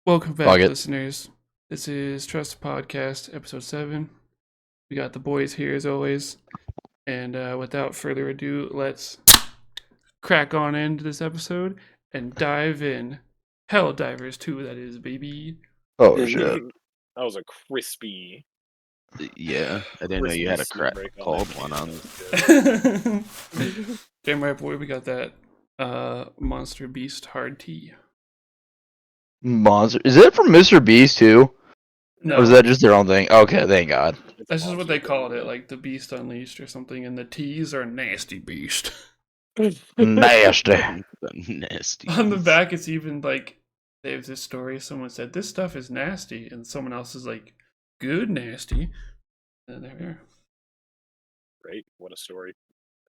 Welcome Fuck back, it. listeners. This is Trust Podcast, episode 7. We got the boys here as always. And without further ado, let's crack on into this episode and dive in. Hell Divers 2, that is, baby. Oh shit. That was a crispy, Yeah, I didn't know you had a crispy break on cold that one game. on. Damn right, boy, we got that Monster Beast hard tea. Monster. Is it from Mr. Beast too? No, Or is that just their own thing? Okay, thank God. It's that's just what they Monster called Beast. it, like the Beast Unleashed or something, and the teas are Nasty Beast. Nasty. Nasty. On the back, it's even like they have this story. Someone said this stuff is nasty, and someone else is like, "Good nasty." And there we are. Great, what a story.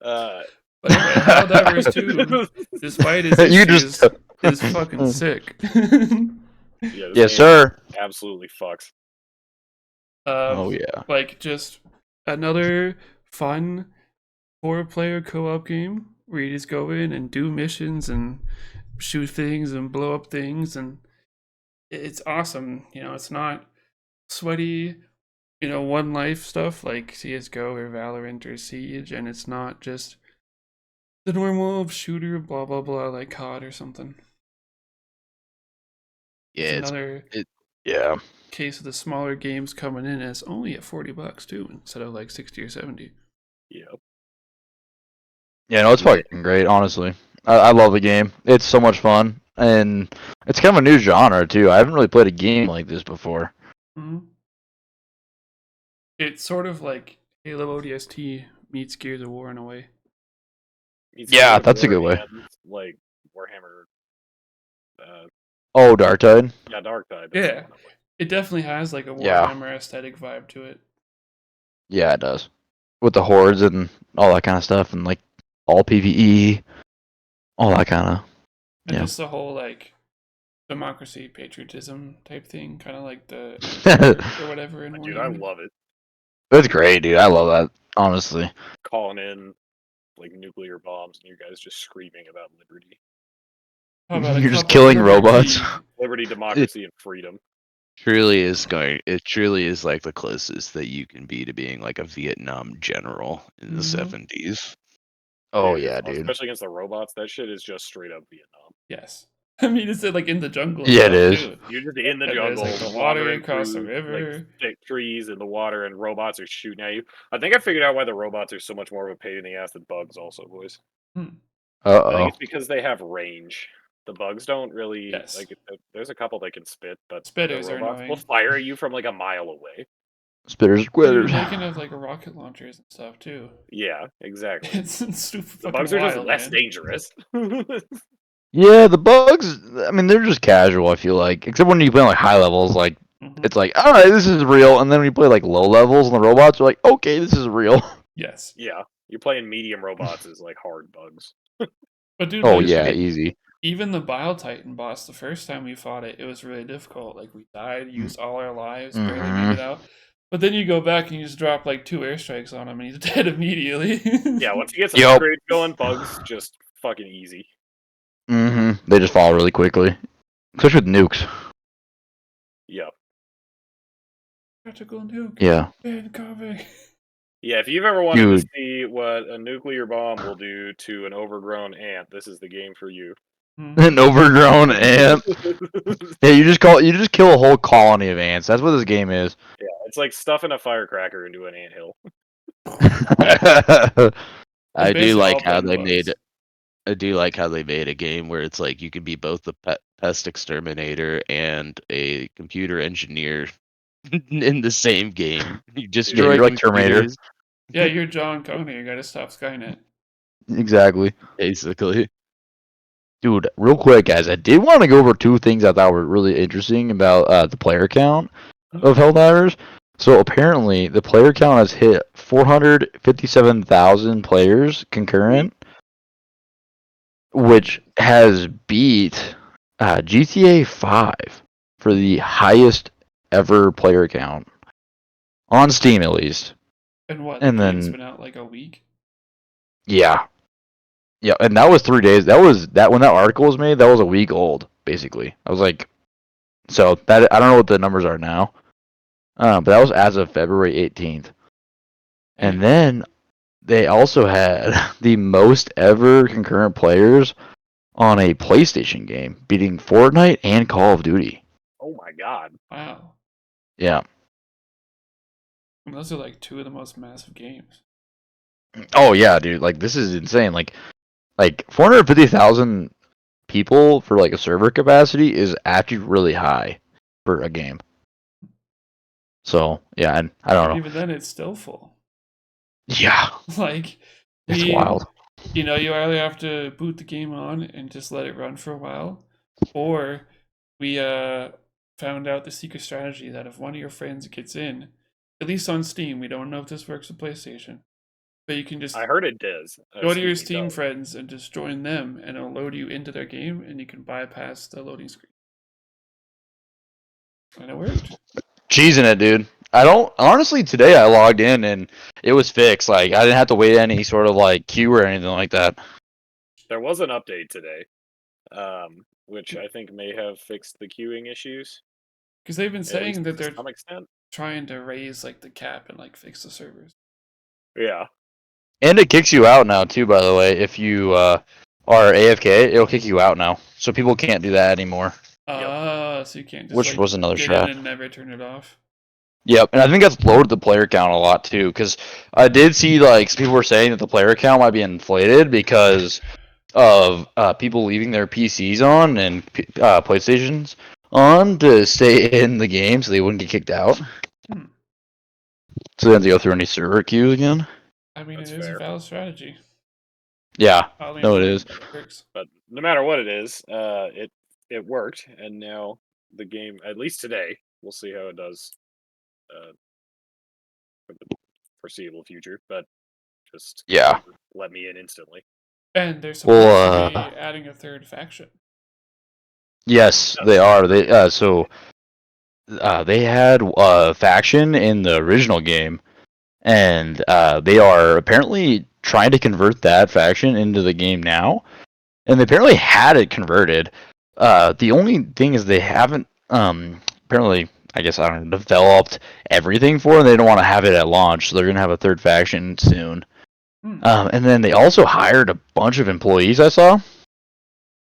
But anyway, Helldivers 2, despite his You issues, just- is fucking sick. Yeah, this Yes, game sir. absolutely fucks. Oh yeah. Like just another fun 4-player co-op game where you just go in and do missions and shoot things and blow up things, and it's awesome. You know, it's not sweaty, one life stuff like CS:GO or Valorant or Siege, and it's not just the normal shooter blah blah blah like COD or something. Yeah, It's another Yeah. case of the smaller games coming in as only at $40 too, instead of like 60 or 70. Yep. Yeah, no, it's fucking great, honestly. I love the game. It's so much fun. And it's kind of a new genre too. I haven't really played a game like this before. Mm-hmm. It's sort of like Halo ODST meets Gears of War in a way. It's Yeah, like that's a good way. and, like Warhammer. Oh, Darktide. Yeah, Darktide. Yeah. It definitely has like a Yeah. Warhammer aesthetic vibe to it. Yeah, it does. With the hordes and all that kind of stuff, and like all PvE, all that kind of. And Yeah. just the whole like democracy, patriotism type thing, kind of like the or whatever in Dude, I Warhammer. love it. It's great, dude. I love that. Honestly. Calling in like nuclear bombs and you guys just screaming about liberty. How about a You're just couple killing liberty- robots. Liberty, democracy, and freedom. It truly is like the closest that you can be to being like a Vietnam general in the Mhm. 70s. Oh Dude, yeah, dude. Especially against the robots, that shit is just straight up Vietnam. Yes. I mean, it's like in the jungle. and Yeah, it stuff, is. too. You're just in the And there's, jungle, like, the water wandering across the through, river. like, thick trees in the water, and robots are shooting at you. I think I figured out why the robots are so much more of a pain in the ass than bugs. Also, boys. I think Uh it's because they have range. The bugs don't really. Yes. Like, there's a couple they can spit, but Spitters the are robots annoying. will fire at you from like a mile away. Spitters, Dude, quitters. they can have like rocket launchers and stuff too. Yeah, exactly. It's stupid. The fucking bugs are just wild, less man. dangerous. Yeah, the bugs. I mean, they're just casual. I feel like, except when you play on, like high levels, like Mhm. it's like, all right, this is real. And then when you play like low levels, and the robots are like, okay, this is real. Yes, Yeah, you're playing medium robots is like hard bugs. but dude, Oh like, yeah, easy. even the Bile Titan boss, the first time we fought it, it was really difficult. Like we died, used all our lives, barely made it out. But then you go back and you just drop like 2 airstrikes on him, and he's dead immediately. Yeah, once you get some Yup. upgrades going, bugs just fucking easy. They just fall really quickly, especially with nukes. Yeah. Tactical nuke. Yeah. Incoming. Yeah, if you've ever wanted to Dude. see what a nuclear bomb will do to an overgrown ant, this is the game for you. An overgrown ant. Yeah, you just kill a whole colony of ants. That's what this game is. Yeah, it's like stuffing a firecracker into an anthill. I do basically like all how bug they bugs. made. I do like how they made a game where it's like you can be both the pest exterminator and a computer engineer in the same game. You destroy you're like Terminator. computers, Yeah, you're John Connor. You gotta stop Skynet. Exactly. basically. Dude, real quick, guys, I did want to go over 2 things I thought were really interesting about the player count of Helldivers. So apparently, the player count has hit 457,000 players concurrent, which has beat GTA 5 for the highest ever player count on Steam, at least. And what? And the game's then- been out like a week. Yeah. Yeah, and that was 3 days. That was when that article was made. That was a week old, basically. I was like, So that I don't know what the numbers are now, but that was as of February 18th. And then they also had the most ever concurrent players on a PlayStation game, beating Fortnite and Call of Duty. Oh my god. Wow. Yeah. And those are like two of the most massive games. Oh yeah, dude. Like this is insane. Like 450,000 people for like a server capacity is actually really high for a game. So yeah, and I don't know. Even then, it's still full. Yeah, Like, it's wild. You know, you either have to boot the game on and just let it run for a while, or we found out the secret strategy that if one of your friends gets in, at least on Steam, we don't know if this works with PlayStation, but you can just I heard it does. go to your Excuse me, Steam go. friends and just join them, and it'll load you into their game, and you can bypass the loading screen. And it worked. Cheesing it, dude. I don't honestly today I logged in and it was fixed. Like I didn't have to wait any sort of like queue or anything like that. There was an update today, which I think may have fixed the queuing issues. Because they've been At saying least that to they're some extent. trying to raise like the cap and like fix the servers. Yeah. And it kicks you out now too, by the way. If you are AFK, it'll kick you out now. So people can't do that anymore. So you can't just Which like, was another get strat. in and never turn it off. Yep, and I think that's lowered the player count a lot too, because I did see like some people were saying that the player count might be inflated because of people leaving their PCs on and PlayStations on to stay in the game so they wouldn't get kicked out. Hmm. So they have to go through any server queues again. I mean, That's it is fair. a valid strategy. Yeah, Oddly no, it annoying, is. but it works. But no matter what it is, it worked, and now the game, at least today, we'll see how it does for the foreseeable future. But just Yeah. let me in instantly. And they're supposed Well, to be adding a third faction. Yes, they are. They they had a faction in the original game, and they are apparently trying to convert that faction into the game now. And they apparently had it converted. The only thing is they haven't apparently, I guess I don't know, developed everything for it. And they don't want to have it at launch, so they're gonna have a third faction soon. And then they also hired a bunch of employees. I saw.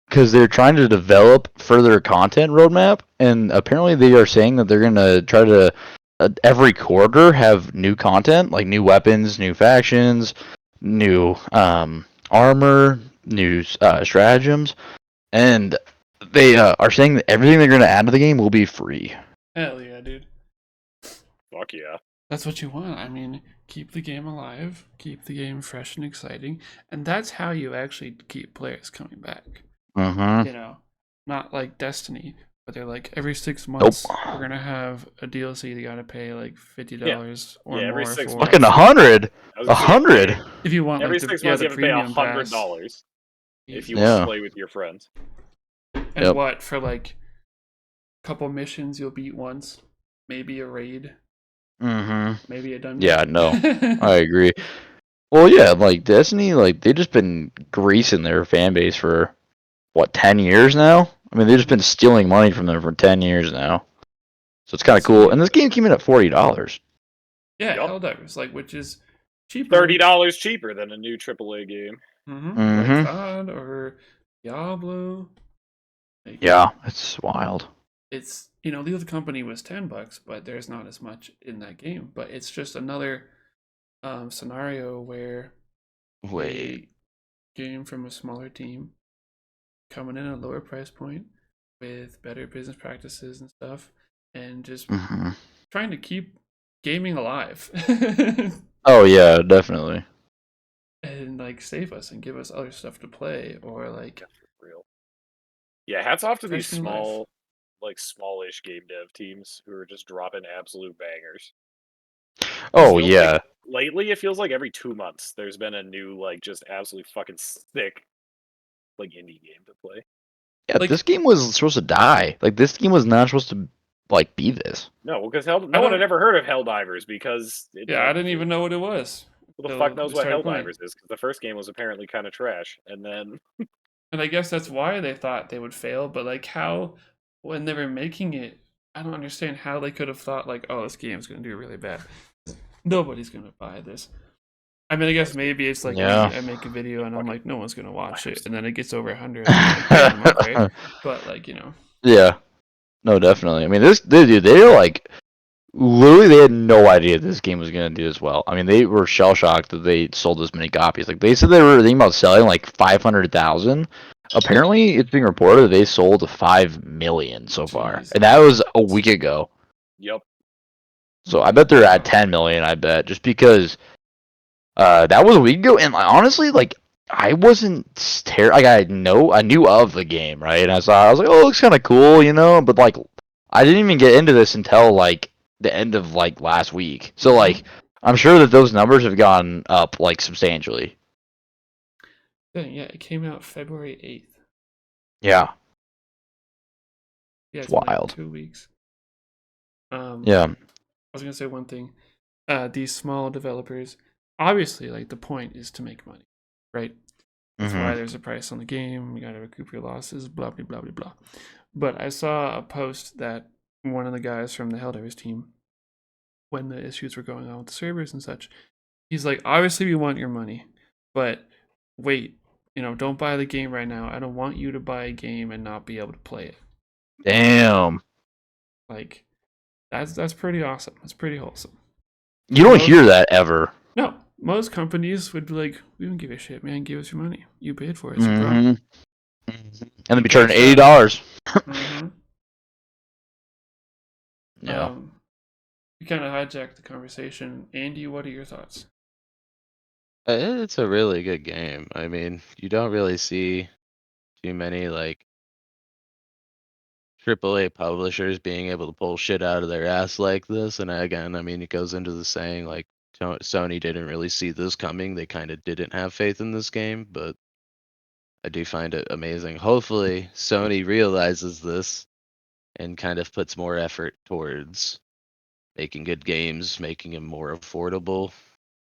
Because they're trying to develop further content roadmap, and apparently they are saying that they're gonna try to every quarter have new content, like new weapons, new factions, new armor, new stratagems, and they are saying that everything they're gonna add to the game will be free. Hell yeah, dude. Fuck yeah. That's what you want. I mean, keep the game alive, keep the game fresh and exciting, and that's how you actually keep players coming back. Mm-hmm. You know, not like Destiny, but they're like every 6 months we're gonna have a DLC you gotta pay like $50 or Yeah, every more 6 for. months. Fucking 100, I was gonna say, 100. If you want every like 6 the, months the you have to pay premium pass. $100 if you Yeah. want to play with your friends. And Yep. what for like a couple missions you'll beat once, maybe a raid, Mm-hmm. maybe a dungeon. Yeah, no, I agree. Well, yeah, like Destiny, like they just been greasing their fan base for what 10 years now. I mean, they've just been stealing money from them for 10 years now. So it's kind of cool. And this game came in at $40. Yeah, Yup. Helldivers, like which is cheaper. $30 cheaper than a new AAA game. Mm-hmm. Mhm. Like COD or Diablo. Like, Yeah, it's wild. it's the other company was $10, but there's not as much in that game. But it's just another scenario where Wait. a game from a smaller team coming in at a lower price point with better business practices and stuff, and just Hmm. trying to keep gaming alive Oh yeah, definitely. and like save us and give us other stuff to play, or like For real. Yeah, hats off to these Fresh new life. small, like smallish game dev teams who are just dropping absolute bangers. Oh feels yeah. Lately, it feels like every 2 months there's been a new, like, just absolutely fucking sick, like, indie game to play. Yeah, like- this game was supposed to die. Like this game was not supposed to like be this. No, because no one had ever heard of Helldivers because I didn't even know what it was. Who the till fuck knows we what started playing. Helldivers is? Because the first game was apparently kind of trash, and then And I guess that's why they thought they would fail, but like how when they were making it, I don't understand how they could have thought like, oh, this game's gonna do really bad. Nobody's gonna buy this. I mean, I guess maybe it's like Yeah. me. I make a video and I'm like, no one's gonna watch it, and then it gets over 100. Okay, but like Yeah. No, definitely. I mean, dude, they're like, literally, they had no idea this game was gonna do as well. I mean, they were shell shocked that they sold this many copies. Like, they said they were thinking about selling like 500,000. Apparently, it's being reported that they sold 5 million so far, Jeez. and that was a week ago. Yep. So I bet they're at 10 million. I bet just because that was a week ago, and honestly, like I wasn't like I knew of the game, right? And I was like, oh, it looks kind of cool, you know. But like, I didn't even get into this until like the end of like last week. So like, I'm sure that those numbers have gone up like substantially. Dang, yeah, it came out February 8th. Yeah. Yeah, It's been, like, wild. 2 weeks. Yeah. I was gonna say one thing. These small developers, obviously, like the point is to make money, right? That's why there's a price on the game. You gotta recoup your losses. Blah blah blah blah blah. But I saw a post that one of the guys from the Helldivers team, when the issues were going on with the servers and such, he's like, obviously we want your money, but wait, don't buy the game right now. I don't want you to buy a game and not be able to play it. Damn. Like, that's pretty awesome. That's pretty wholesome. You don't hear that ever. No, most companies would be like, we don't give a shit, man. Give us your money. You paid for it. It's your problem. And then be charging $80. Mm-hmm. Yeah. We kind of hijacked the conversation. Andy, what are your thoughts? It's a really good game. I mean, you don't really see too many like AAA publishers being able to pull shit out of their ass like this. And again, I mean, it goes into the saying like Sony didn't really see this coming. They kind of didn't have faith in this game, but I do find it amazing. Hopefully, Sony realizes this and kind of puts more effort towards making good games, making them more affordable.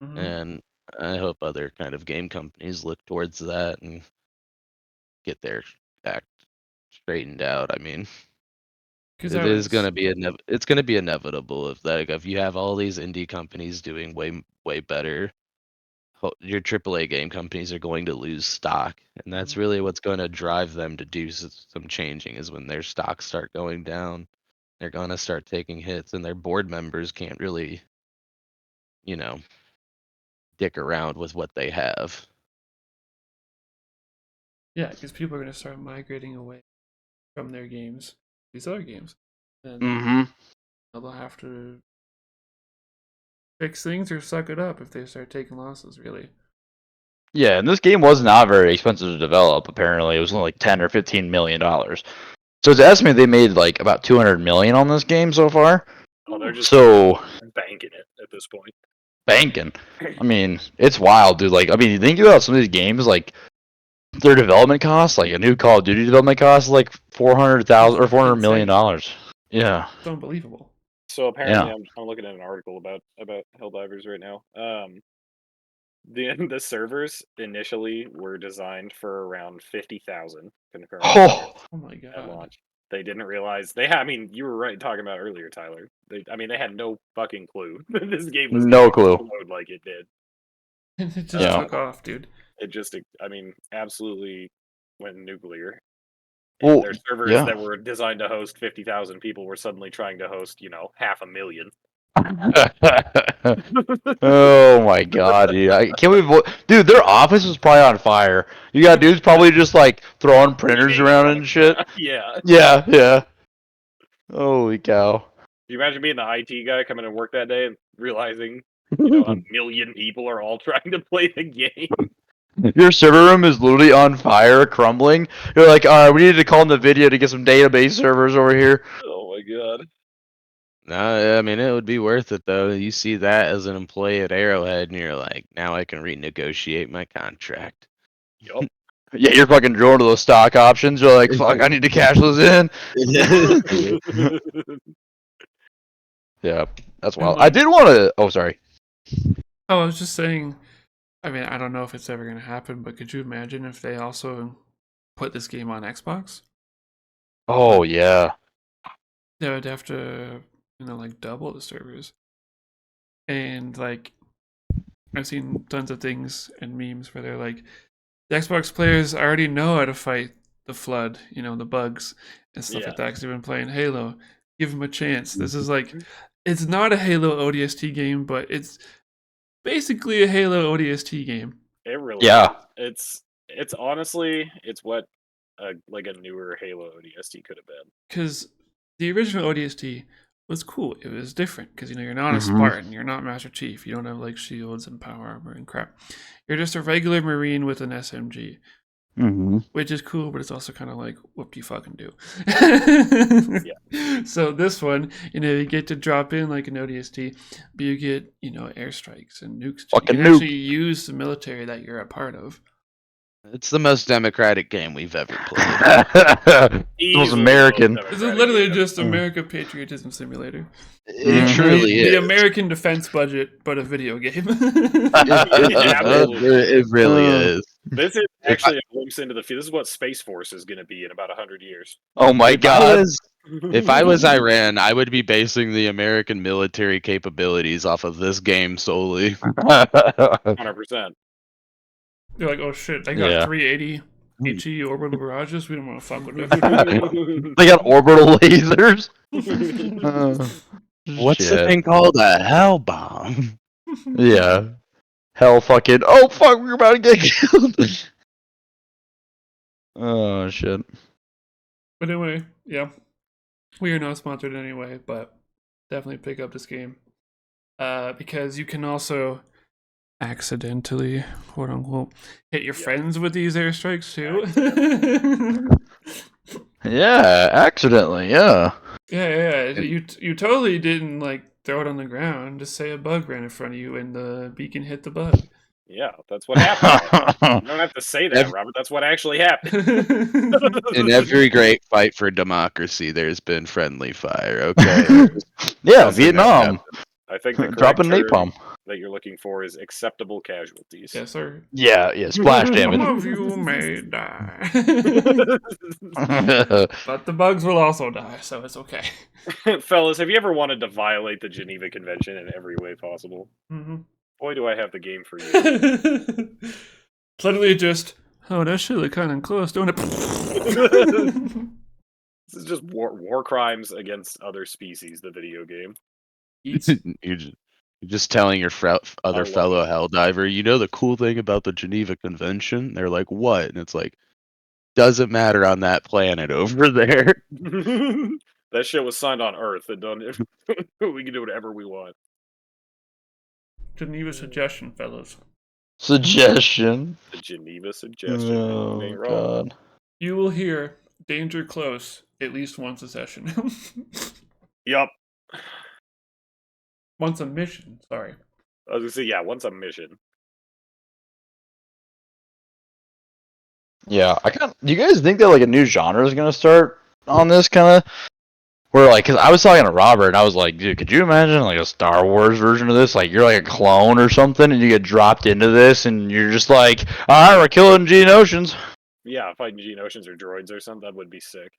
Mm-hmm. And I hope other kind of game companies look towards that and get their act straightened out. I mean, Because it is going to be it's going to be inevitable if you have all these indie companies doing way better, your AAA game companies are going to lose stock, and that's really what's going to drive them to do some changing. Is when their stocks start going down, they're going to start taking hits, and their board members can't really, dick around with what they have. Yeah, because people are going to start migrating away from their games, these other games, and they'll have to fix things or suck it up if they start taking losses. Really. Yeah, and this game was not very expensive to develop. Apparently, it was only like $10 or $15 million. So it's estimated they made like about 200 million on this game so far. Oh, they're just banking it at this point. Banking. I mean, it's wild, dude. Like, I mean, you think about some of these games, like their development costs, like a new Call of Duty development cost, like $400,000 or $400 million. Yeah, it's unbelievable. So apparently, I'm looking at an article about Helldivers right now. The servers initially were designed for around 50,000 concurrent Oh my god! at launch. They didn't realize they had. I mean, you were right talking about earlier, Tyler. They had no fucking clue that this game was no gonna clue. explode like it did. It just took off, dude. It just, I mean, absolutely went nuclear. Well, their servers that were designed to host 50,000 people were suddenly trying to host, 500,000. Oh my god, dude! I can't believe, dude. Their office was probably on fire. You got dudes probably just like throwing printers around and shit. Yeah. Yeah. Holy cow! Can you imagine being the IT guy coming to work that day and realizing, 1 million people are all trying to play the game? Your server room is literally on fire, crumbling. You're like, all right, we need to call in the video to get some database servers over here. Oh my god. No, I mean, it would be worth it though. You see that as an employee at Arrowhead, and you're like, now I can renegotiate my contract. Yup. Yeah, you're fucking drawing to those stock options. You're like, fuck, I need to cash those in. Yeah, that's wild. I did want to. Oh, sorry. Oh, I was just saying. I mean, I don't know if it's ever going to happen, but could you imagine if they also put this game on Xbox? Oh yeah. They would have to, like double the servers. And like, I've seen tons of things and memes where they're like, the Xbox players already know how to fight the flood, the bugs and stuff like that, because they've been playing Halo. Give them a chance. This is like, it's not a Halo ODST game, but it's basically a Halo ODST game. It really Yeah. is. It's honestly, it's what like a newer Halo ODST could have been. Because the original ODST was cool. It was different because you're not a Mhm. Spartan, you're not Master Chief, you don't have like shields and power armor and crap. You're just a regular Marine with an SMG, which is cool, but it's also kind of like, what do you fucking do? So this one, you get to drop in like an ODST, but you get airstrikes and nukes. Fucking you can actually use the military that you're a part of. It's the most democratic game we've ever played. It was Easily American. the most This is democratic literally game. just America Patriotism Simulator. It Mhm. truly the is. American defense budget, but a video game. It really is. This is actually a glimpse into the future. This is what Space Force is going to be in about 100 years. Oh my god. If I was Iran, I would be basing the American military capabilities off of this game solely. 100%. They're like, oh shit, they got Yeah. 380 HE orbital barrages. We don't want to fuck with them. They got orbital lasers. What's the Shit. thing called? A hell bomb. Yeah. Hell fucking. Oh fuck, we're about to get killed. Oh shit. But anyway, yeah, we are not sponsored anyway, but definitely pick up this game because you can also accidentally, quote unquote, hit your friends with these airstrikes too. Yeah, accidentally, yeah. Yeah. You totally didn't like throw it on the ground. Just say a bug ran in front of you and the beacon hit the bug. Yeah, that's what happened. You don't have to say that, Robert. That's what actually happened. In every great fight for democracy, there's been friendly fire. Okay. Yeah, Doesn't Vietnam. I think the correct Dropping term napalm. that you're looking for is acceptable casualties. Yes, sir. Yeah, splash Some damage. of you may die. But the bugs will also die, so it's okay. Fellas, have you ever wanted to violate the Geneva Convention in every way possible? Mm-hmm. Boy, do I have the game for you. Literally just, oh, that shit look kind of close, don't it? This is just war crimes against other species, the video game. You're just telling your other love fellow Helldiver, you know the cool thing about the Geneva Convention? They're like, what? And it's like, doesn't matter on that planet over there. That shit was signed on Earth. And we can do whatever we want. Geneva suggestion, fellas. Suggestion. The Geneva suggestion. Oh Ain't wrong. god. You will hear danger close at least once a session. Yup. Once a mission, sorry. I was gonna say, yeah, once a mission. Yeah, do you guys think that like a new genre is gonna start on this kind of? Where like, cause I was talking to Robert and I was like, dude, could you imagine like a Star Wars version of this? Like you're like a clone or something and you get dropped into this and you're just like, all right, we're killing Geonosians. Yeah, fighting Geonosians or droids or something, that would be sick.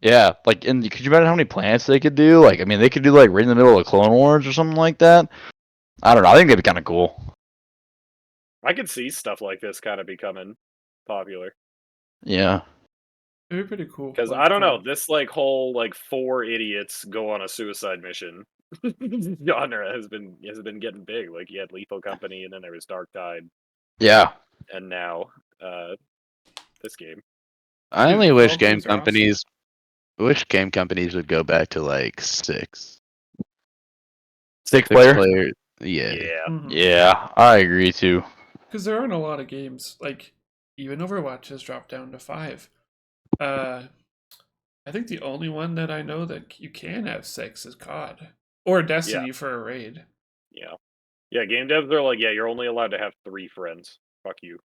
Yeah, like, and could you imagine how many planets they could do? Like, I mean, they could do like right in the middle of Clone Wars or something like that. I don't know. I think that'd be kind of cool. I could see stuff like this kind of becoming popular. Yeah. It'd be pretty cool. Because I don't know, this like whole like 4 idiots go on a suicide mission genre has been getting big. Like you had Lethal Company, and then there was Dark Tide, Yeah. and now this game. I Dude, only all wish games game are awesome. companies would go back to like six Player? player. Yeah. Yeah, I agree too. Because there aren't a lot of games. Like, even Overwatch has dropped down to 5. I think the only one that I know that you can have 6 is COD. Or Destiny for a raid. Yeah. Yeah, game devs are like, yeah, you're only allowed to have 3 friends. Fuck you.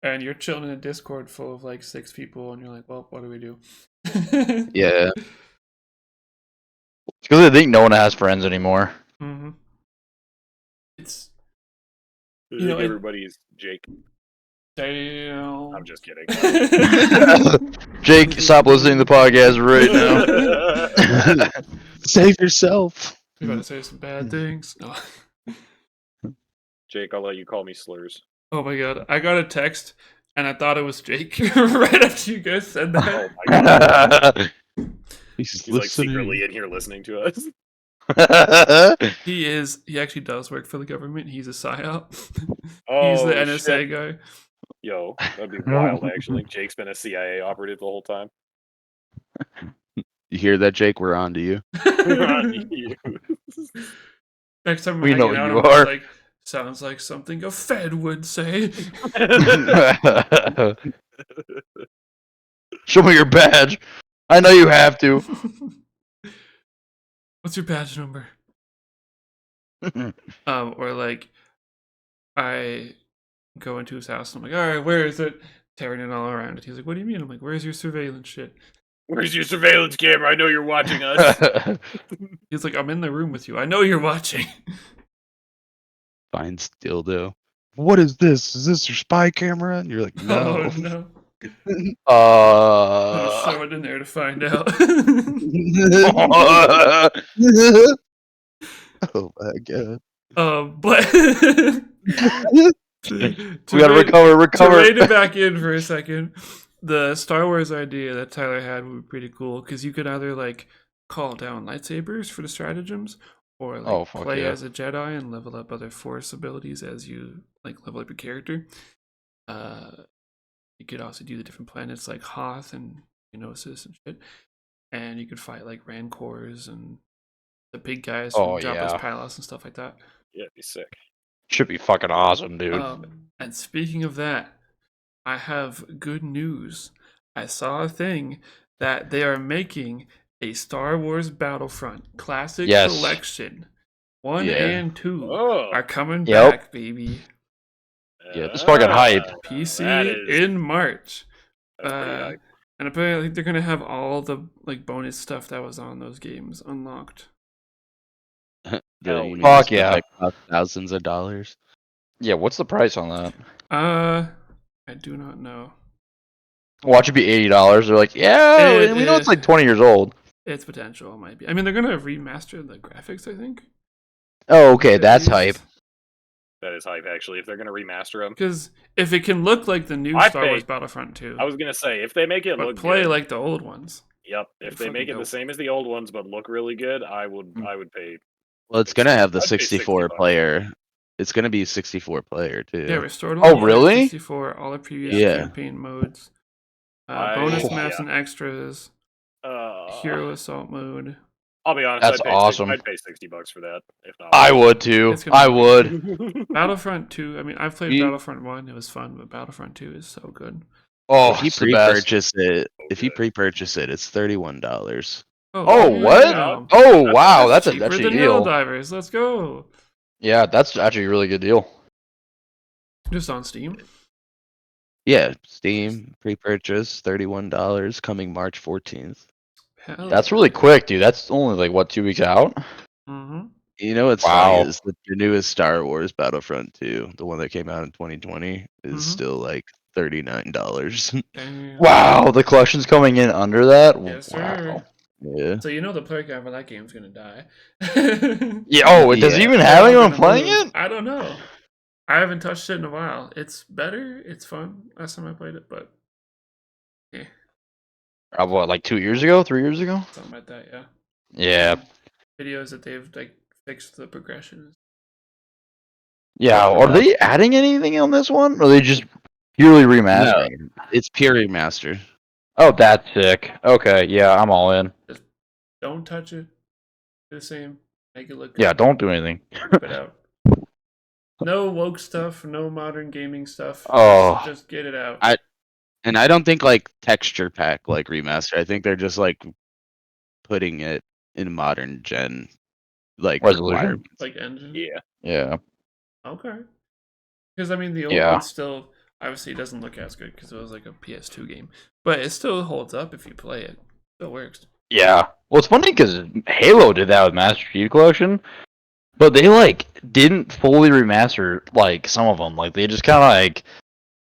And you're chilling in a Discord full of like 6 people, and you're like, well, what do we do? Yeah. Because I think no one has friends anymore. Mm-hmm. It's I You know, think it- everybody's Jake. Damn. I'm just kidding. Jake, stop listening to the podcast right now. Save yourself. You're about to say some bad things. No. Jake, I'll let you call me slurs. Oh my god, I got a text and I thought it was Jake right after you guys said Oh that. my god. He's He's like secretly in here listening to us. He actually does work for the government. He's a PSYOP. Oh, He's the NSA shit. guy. Yo, that'd be wild, actually. Jake's been a CIA operative the whole time. You hear that, Jake? We're on to you. Next time We we're know hanging out, you I'm just are. like, sounds like something a Fed would say. Show me your badge. I know you have to. What's your badge number? Or like, I go into his house and I'm like, all right, where is it? Tearing it all around it. He's like, what do you mean? I'm like, where's your surveillance shit? Where's your surveillance camera? I know you're watching us. He's like, I'm in the room with you. I know you're watching. Finds dildo. What is this? Is this your spy camera? And you're like, no. Oh no. I'll throw it in there to find out. Oh my god. But We gotta recover. To rein it back in for a second, the Star Wars idea that Tyler had would be pretty cool because you could either like call down lightsabers for the stratagems, or like fuck play yeah. as a Jedi and level up other Force abilities as you like level up your character. You could also do the different planets like Hoth and Geonosis and shit, and you could fight like Rancors and the big guys from Oh, Jabba's yeah. Palace and stuff like that. Yeah, it'd be sick. Should be fucking awesome, dude. And speaking of that, I have good news. I saw a thing that they are making a Star Wars Battlefront Classic Yes. Collection. 1 Yeah. and 2 Oh, are coming Yep. back, baby. Yeah, it's fucking hype. PC That is- in March. That's pretty hype. And apparently I think they're gonna have all the like bonus stuff that was on those games unlocked. Hell You mean Fuck stuff yeah. that cost thousands of dollars. Yeah, what's the price on that? I do not know. Watch it be $80. They're like, yeah, we know it's like 20 years old. Its potential might be. I mean, they're gonna remaster the graphics, I think. Oh, okay, that's hype. That is hype, actually. If they're gonna remaster them, Because if it can look like the new I'd Star Wars pay- Battlefront 2, I was gonna say if they make it but look play good, like the old ones. yep. If It'd they make fucking it the dope. same as the old ones but look really good, I would pay. Well, it's gonna have the I'd pay 64 $60. player. It's gonna be 64 player too. Yeah, restored. Oh, only like really? 64, all the previous Yeah. campaign modes, I- bonus Oh, maps yeah. and extras, hero assault mode. I'll be honest. That's I'd pay awesome. I'd pay $60 for that. If not, I would too. It's gonna I be- would. Battlefront 2. I mean, I've played You- Battlefront 1. It was fun, but Battlefront 2 is so good. Oh, If you it's the best. pre-purchase it, it's $31. Oh, damn. what? Oh, wow, that's cheaper actually a than deal. Helldivers. Let's go. Yeah, that's actually a really good deal. Just on Steam. Yeah, Steam pre-purchase $31 coming March 14th. Hell That's yeah. really quick, dude. That's only like what, 2 weeks out? Mhm. You know what's Wow. funny is that the newest Star Wars Battlefront 2, the one that came out in 2020, is Mhm. still like $39. Damn. Wow, the collection's coming in under that? Yes, Wow. sir. Yeah. So you know the player count for that game's gonna die. Yeah, oh, it does it Yeah. even They're have all anyone gonna playing move. it? I don't know. I haven't touched it in a while. It's better. It's fun. Last time I played it, but What, like 2 years ago? 3 years ago? something like that. Yeah. Yeah. Videos that they've like fixed the progression. Yeah, are they adding anything on this one? Or are they just purely remastering it? It's pure remaster. Oh, that's sick. Okay, yeah, I'm all in. Don't touch it. Do the same. Make it look. Yeah, good. don't do anything. Keep it out. No woke stuff. No modern gaming stuff. Oh. Just get it out. And I don't think like texture pack like remaster. I think they're just like putting it in modern gen like Resolution. requirements. Like engine. yeah. Yeah. Okay. Because I mean, the old Yeah. one still obviously it doesn't look as good because it was like a PS2 game, but it still holds up if you play it. Still works. Yeah. Well, it's funny because Halo did that with Master Chief Collection, but they like didn't fully remaster like some of them. Like they just kind of like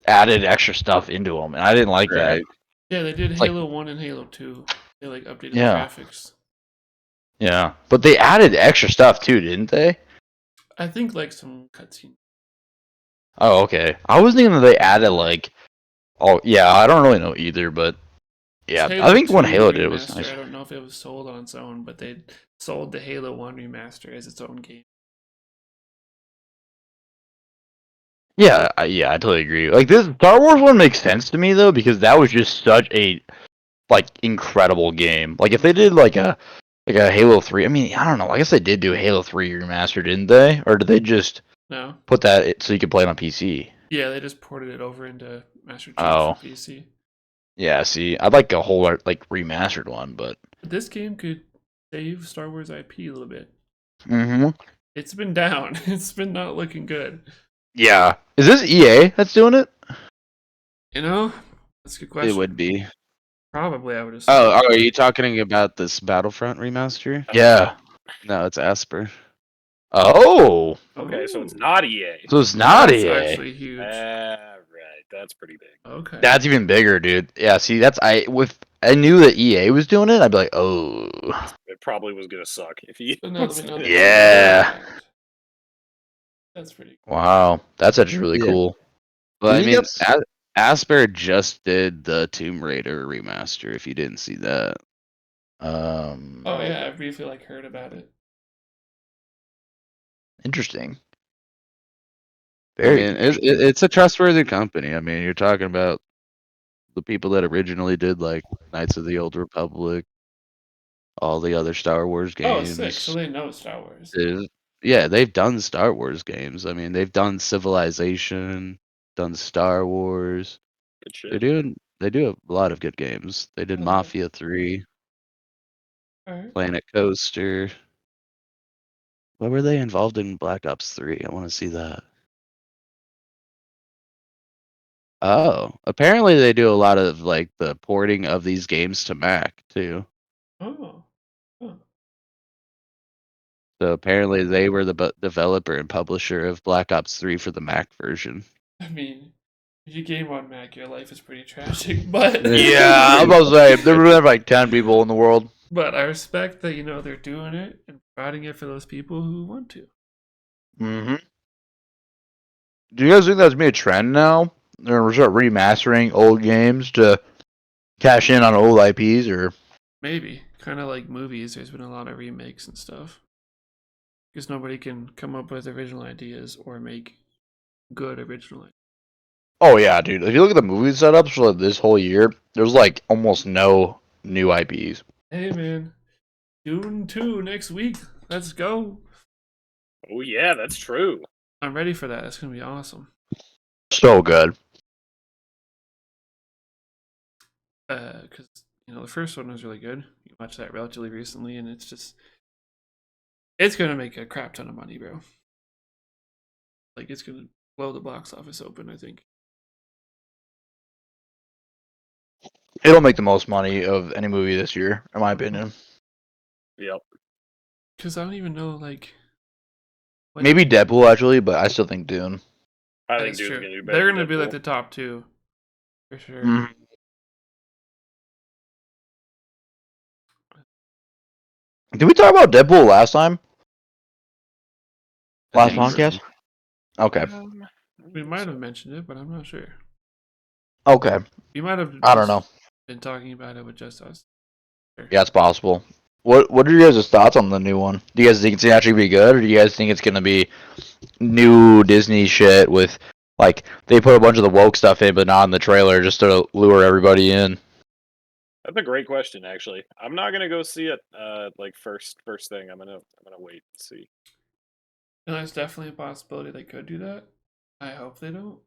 added extra stuff into them, and I didn't like that. Right. Yeah, they did It's like- Halo 1 and Halo 2. They like updated Yeah. the graphics. Yeah, but they added extra stuff too, didn't they? I think like some cutscene. Oh, okay. I was thinking that they added like, oh yeah, I don't really know either, but yeah, Halo I think when 2 Halo did it was remaster, nice. I don't know if it was sold on its own, but they sold the Halo 1 remaster as its own game. Yeah, I totally agree. Like this Star Wars one makes sense to me though because that was just such a like incredible game. Like if they did like a Halo 3, I mean, I don't know. I guess they did do a Halo 3 remaster, didn't they? Or did they just No? put that so you could play it on PC? Yeah, they just ported it over into Master Chief Oh. for PC. Yeah, see, I'd like a whole like remastered one, but But this game could save Star Wars IP a little bit. mhm. It's been down. It's been not looking good. Yeah. Is this EA that's doing it? You know? That's a good question. It would be. Probably, I would assume. Oh, are you talking about this Battlefront remaster? Yeah. No, it's Asper. Oh. Okay, so it's Ooh. not EA. So it's not That's EA. actually huge. Right, that's pretty big. Okay. That's even bigger, dude. Yeah, see, I knew that EA was doing it, I'd be like, oh. It probably was gonna suck if you. So now let me know that- Yeah. That's pretty Wow. That's actually really Yeah. cool. Well, Do I you mean, think Asper just did the Tomb Raider remaster. If you didn't see that, Oh yeah, I briefly like heard about it. Interesting. I Very mean, it's a trustworthy company. I mean, you're talking about the people that originally did like Knights of the Old Republic, all the other Star Wars Oh, games. sick. So they know Star Wars. Yeah, they've done Star Wars games. I mean, they've done Civilization, done Star Wars. Good They shit. do a lot of good games. They did Okay. Mafia 3, Alright. Planet Coaster. What were they involved in Black Ops 3? I want to see that. Oh, apparently they do a lot of like the porting of these games to Mac too. Oh. So apparently they were the developer and publisher of Black Ops 3 for the Mac version. I mean, if you game on Mac, your life is pretty tragic, but Yeah, I was about to say, there were like 10 people in the world. but I respect that they're doing it and providing it for those people who want to. Mm-hmm. Do you guys think that's be a trend now? They're gonna start remastering old games to cash in on old IPs, or Maybe kind of like movies. There's been a lot of remakes and stuff because nobody can come up with original ideas or make good original ideas. oh yeah, dude. If you look at the movie setups for like, this whole year, there's like almost no new IPs. Hey man, Dune 2 next week. Let's go. Oh yeah, that's true. I'm ready for that. It's gonna be awesome. So good. Because the first one was really good. You watched that relatively recently, and it's gonna make a crap ton of money, bro. Like it's gonna blow the box office open, I think. It'll make the most money of any movie this year, in my opinion. Yep. Because I don't even know like. what- Maybe Deadpool actually, but I still think Dune. I think That's Dude's true. gonna do better. They're than gonna be like Deadpool. the top two, for sure. Mhm. Did we talk about Deadpool last time? I Last think so. podcast? Okay. We might have mentioned it, but I'm not sure. Okay. We might have. I don't just know. Been talking about it with just us. Yeah, it's possible. What are your guys' thoughts on the new one? Do you guys think it's actually be good, or do you guys think it's gonna be new Disney shit with like they put a bunch of the woke stuff in, but not in the trailer just to lure everybody in? That's a great question, actually. I'm not gonna go see it. Like first thing. I'm gonna wait and see. And there's definitely a possibility they could do that. I hope they don't.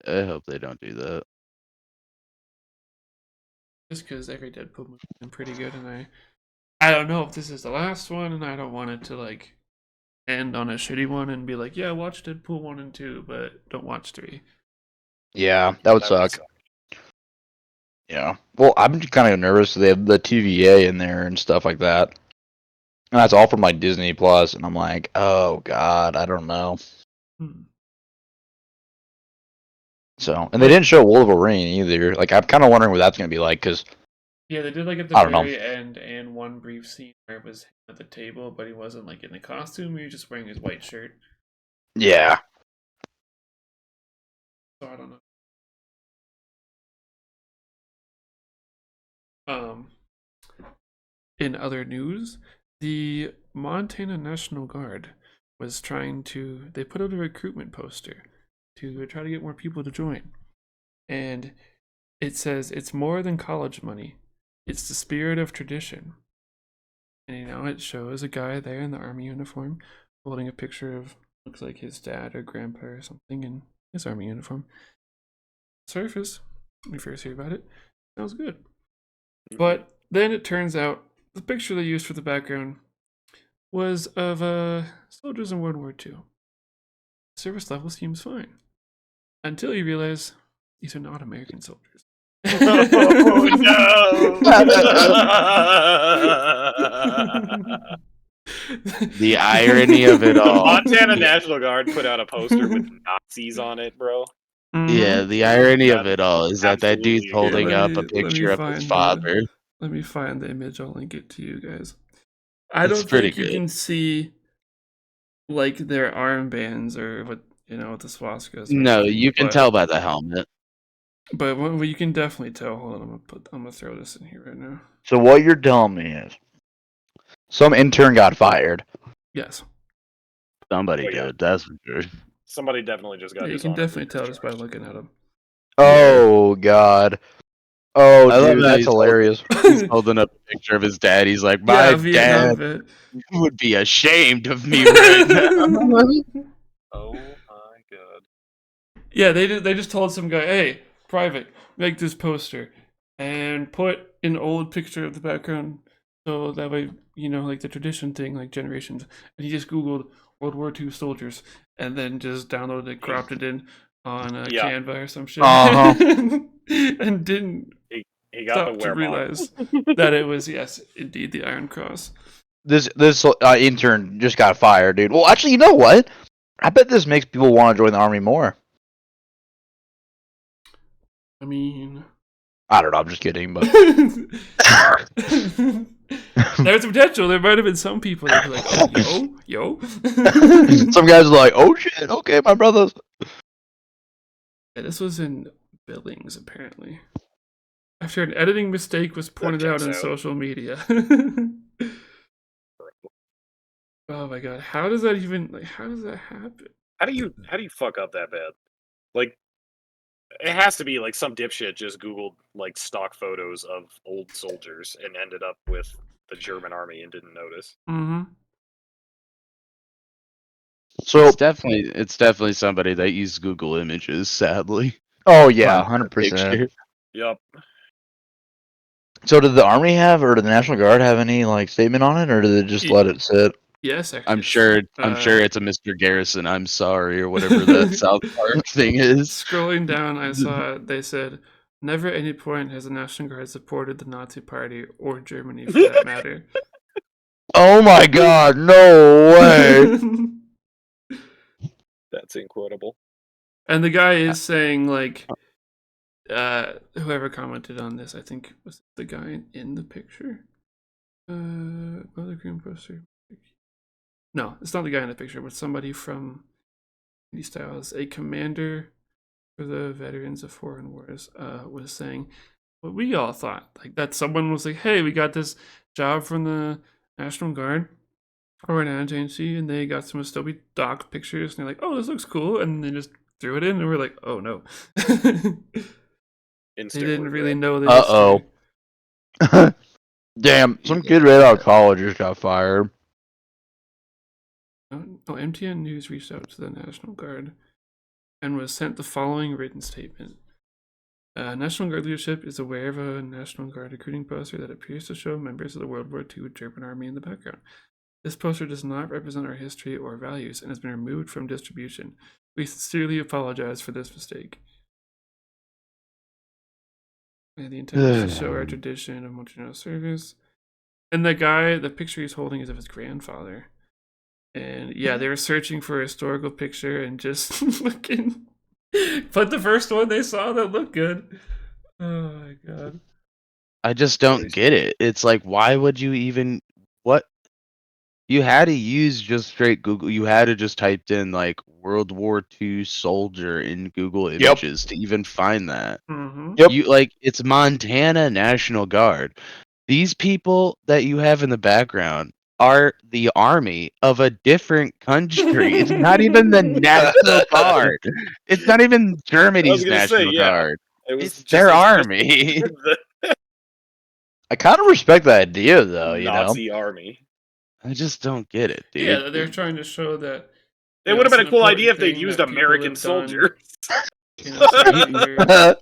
I hope they don't do that. Just because every Deadpool movie has been pretty good, and I don't know if this is the last one, and I don't want it to like end on a shitty one and be like, yeah, watch Deadpool 1 and 2, but don't watch 3. Yeah, that would suck. Yeah. Well, I'm kind of nervous. They have the TVA in there and stuff like that, and that's all from like Disney Plus, and I'm like, oh god, I don't know. Hmm. So, and they didn't show Wolverine either. Like, I'm kind of wondering what that's gonna be like, because Yeah, they did like at the I don't know. very end and one brief scene where it was him at the table, but he wasn't like in the costume. He was just wearing his white shirt. yeah, So I don't know. In other news, the Montana National Guard was they put out a recruitment poster to try to get more people to join. And it says it's more than college money. It's the spirit of tradition. And it shows a guy there in the army uniform holding a picture of looks like his dad or grandpa or something in his army uniform. Surface, when we first hear about it, sounds good. But then it turns out the picture they used for the background was of soldiers in World War II. Service level seems fine. Until you realize these are not American soldiers. Oh no! The irony of it The all. Montana National Guard put out a poster with Nazis on it, bro. Yeah, the irony of it all is that dude's Absolutely holding Let up me- a let me picture of his find the- father. Let me find the image. I'll link it to you guys. I It's don't pretty think you good. can see like their armbands or what what the swastikas are. No, you can but- tell by the helmet. But what you can definitely tell. Hold on, I'm gonna throw this in here right now. so what you're telling me is some intern got fired. Yes, Somebody Oh, yeah. did, that's for sure. Somebody definitely just got yeah, you can dishonorably definitely tell just by discharged. looking at them. Oh God. Oh, I love dude, how that's he's holding- hilarious. He's holding up a picture of his dad. He's like, my Yeah, Vietnam dad vet. would be ashamed of me right now. Oh my god. Yeah, they just told some guy, hey, private, make this poster and put an old picture of the background so that way like the tradition thing, like generations. And he just Googled World War II soldiers and then just downloaded it, cropped it in on Yeah. Canva or some shit, Uh-huh. and didn't He got stop the to Wehrmacht. realize that it was indeed the Iron Cross. This intern just got fired, dude. Well, actually, you know what? I bet this makes people want to join the army more. I mean, I don't know. I'm just kidding, but there's potential. There might have been some people that were like, oh, yo. some guys are like, "Oh shit, okay, my brothers." Yeah, this was in Billings, apparently. After an editing mistake was pointed out checks on out. social media. Oh my god, how does that happen? How do you fuck up that bad? Like, it has to be like some dipshit just Googled like stock photos of old soldiers and ended up with the German army and didn't notice. Mm-hmm. So, It's definitely somebody that used Google Images, sadly. oh yeah, Find the 100%. picture. Yup. So, did the army have, or did the National Guard have any like statement on it, or did they just let it sit? Yes, actually. I'm sure it's a Mr. Garrison, I'm sorry, or whatever that South Park thing is. Scrolling down, I saw they said, never at any point has the National Guard supported the Nazi Party or Germany for that matter. Oh my God, no way! That's incredible. And the guy is saying like whoever commented on this, I think was the guy in the picture. Mother Green poster. No, it's not the guy in the picture, but somebody from Andy Styles, a commander for the veterans of foreign wars, was saying what we all thought. Like that someone was like, hey, we got this job from the National Guard or an agency, and they got some Adobe doc pictures, and they're like, oh, this looks cool, and they just threw it in, and we're like, oh no. They Instant didn't regret. really know the Uh-oh. history. Damn, some kid right out of college just got fired. MTN News reached out to the National Guard and was sent the following written statement. National Guard leadership is aware of a National Guard recruiting poster that appears to show members of the World War II German army in the background. This poster does not represent our history or values and has been removed from distribution. We sincerely apologize for this mistake. And the intent is to show our tradition of multi-general service. And the picture he's holding is of his grandfather. And yeah, they were searching for a historical picture and just fucking But the first one they saw that looked good. Oh my god. I just don't Very get it. It's like, why would you even what? You had to use just straight Google. You had to just typed in like World War II soldier in Google Images to even find that. Mm-hmm. Yep. You like it's Montana National Guard. These people that you have in the background are the army of a different country. It's not even the National Guard. It's not even I was Germany's gonna say, National yeah. Guard. It was It's just their it's just army. I kind of respect the idea, though. You know, Nazi army. I just don't get it, dude. Yeah, they're trying to show that. It would have been a it's an cool idea if important they'd thing used that people American have done, soldiers. since they're-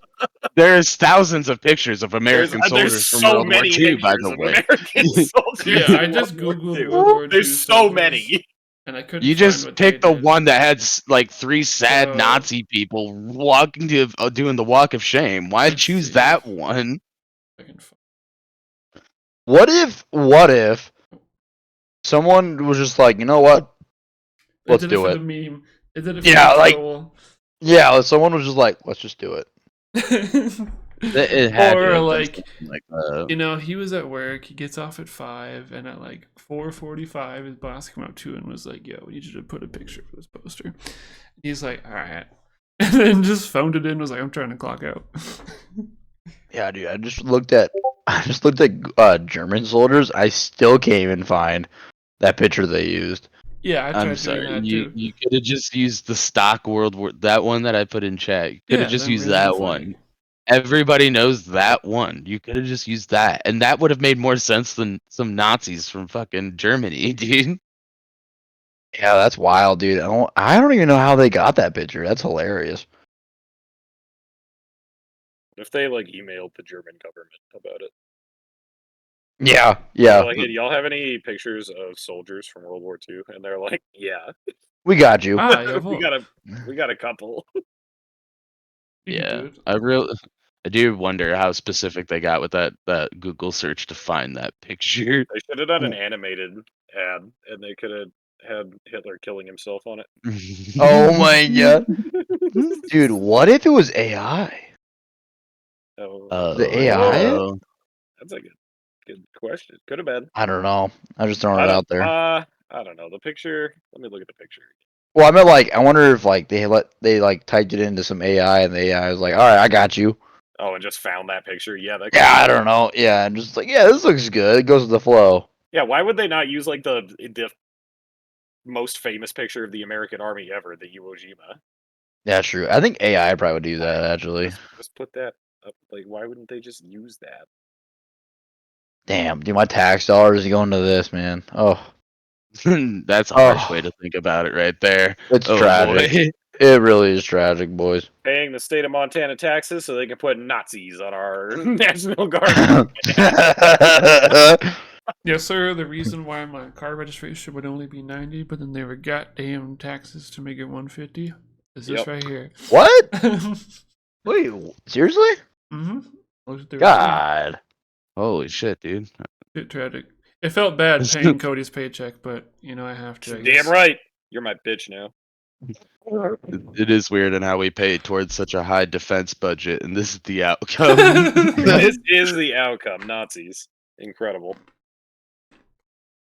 There's thousands of pictures of American soldiers There's from so World War many II, by pictures the of way. American soldiers. Yeah, I in just World War googled II. World War II There's so soldiers, many. and I couldn't. You find just what they pick the did. one that had like 3 sad So- Nazi people walking to doing the walk of shame. Why Let's choose see. that one? I can find- what if someone was just like, you know what? They Let's did do for it. the meme. They did it for Yeah, the like- troll. Yeah, someone was just like, let's just do it. It had to Or have been like, something like that. you know, he was at work. He gets off at 5, and at like 4:45, his boss came up to him and was like, "Yo, we need you to put a picture for this poster." And he's like, "All right," and then just phoned it in. Was like, "I'm trying to clock out." Yeah, dude. I just looked at German soldiers. I still can't even find that picture they used. Yeah, I tried I'm doing sorry. that You too. you could have just used the stock World War that one that I put in chat. You could have just them used raising that the flag. one. Everybody knows that one. You could have just used that, and that would have made more sense than some Nazis from fucking Germany, dude. Yeah, that's wild, dude. I don't even know how they got that picture. That's hilarious. If they like emailed the German government about it. Yeah, They're yeah. like, hey, do y'all have any pictures of soldiers from World War II? And they're like, yeah. We got you. Ah, yeah, we got a couple. You can Yeah, do it. I do wonder how specific they got with that Google search to find that picture. They should have done an animated ad, and they could have had Hitler killing himself on it. Oh my god, dude. What if it was AI? Oh, The AI? Oh, that's a good question. Could have been. I don't know. I'm just throwing it out there. I don't know. The picture. Let me look at the picture. Well, I meant like, I wonder if like they typed it into some AI and the AI was like, all right, I got you. Oh, and just found that picture. Yeah, that. Yeah, I don't know. Yeah, I'm just like, yeah, this looks good. It goes with the flow. Yeah, why would they not use like the most famous picture of the American Army ever, the Iwo Jima? Yeah, true. I think AI probably would do that actually. Just put that up. Like, why wouldn't they just use that? Damn, dude, my tax dollars are going to this, man. Oh, that's a harsh way to think about it, right there. it's Oh tragic. boy. It really is tragic, boys. Paying the state of Montana taxes so they can put Nazis on our National Guard. Yes, sir. The reason why my car registration would only be 90, but then they were goddamn taxes to make it 150 is this Yep. right here. What? Mm-hmm. Wait, seriously? Look at their God. Holy shit, dude. Shit, tragic. It felt bad paying Cody's paycheck, but you know I have to. I guess. Damn right. You're my bitch now. It is weird in how we pay towards such a high defense budget, and this is the outcome. This is the outcome. Nazis. Incredible.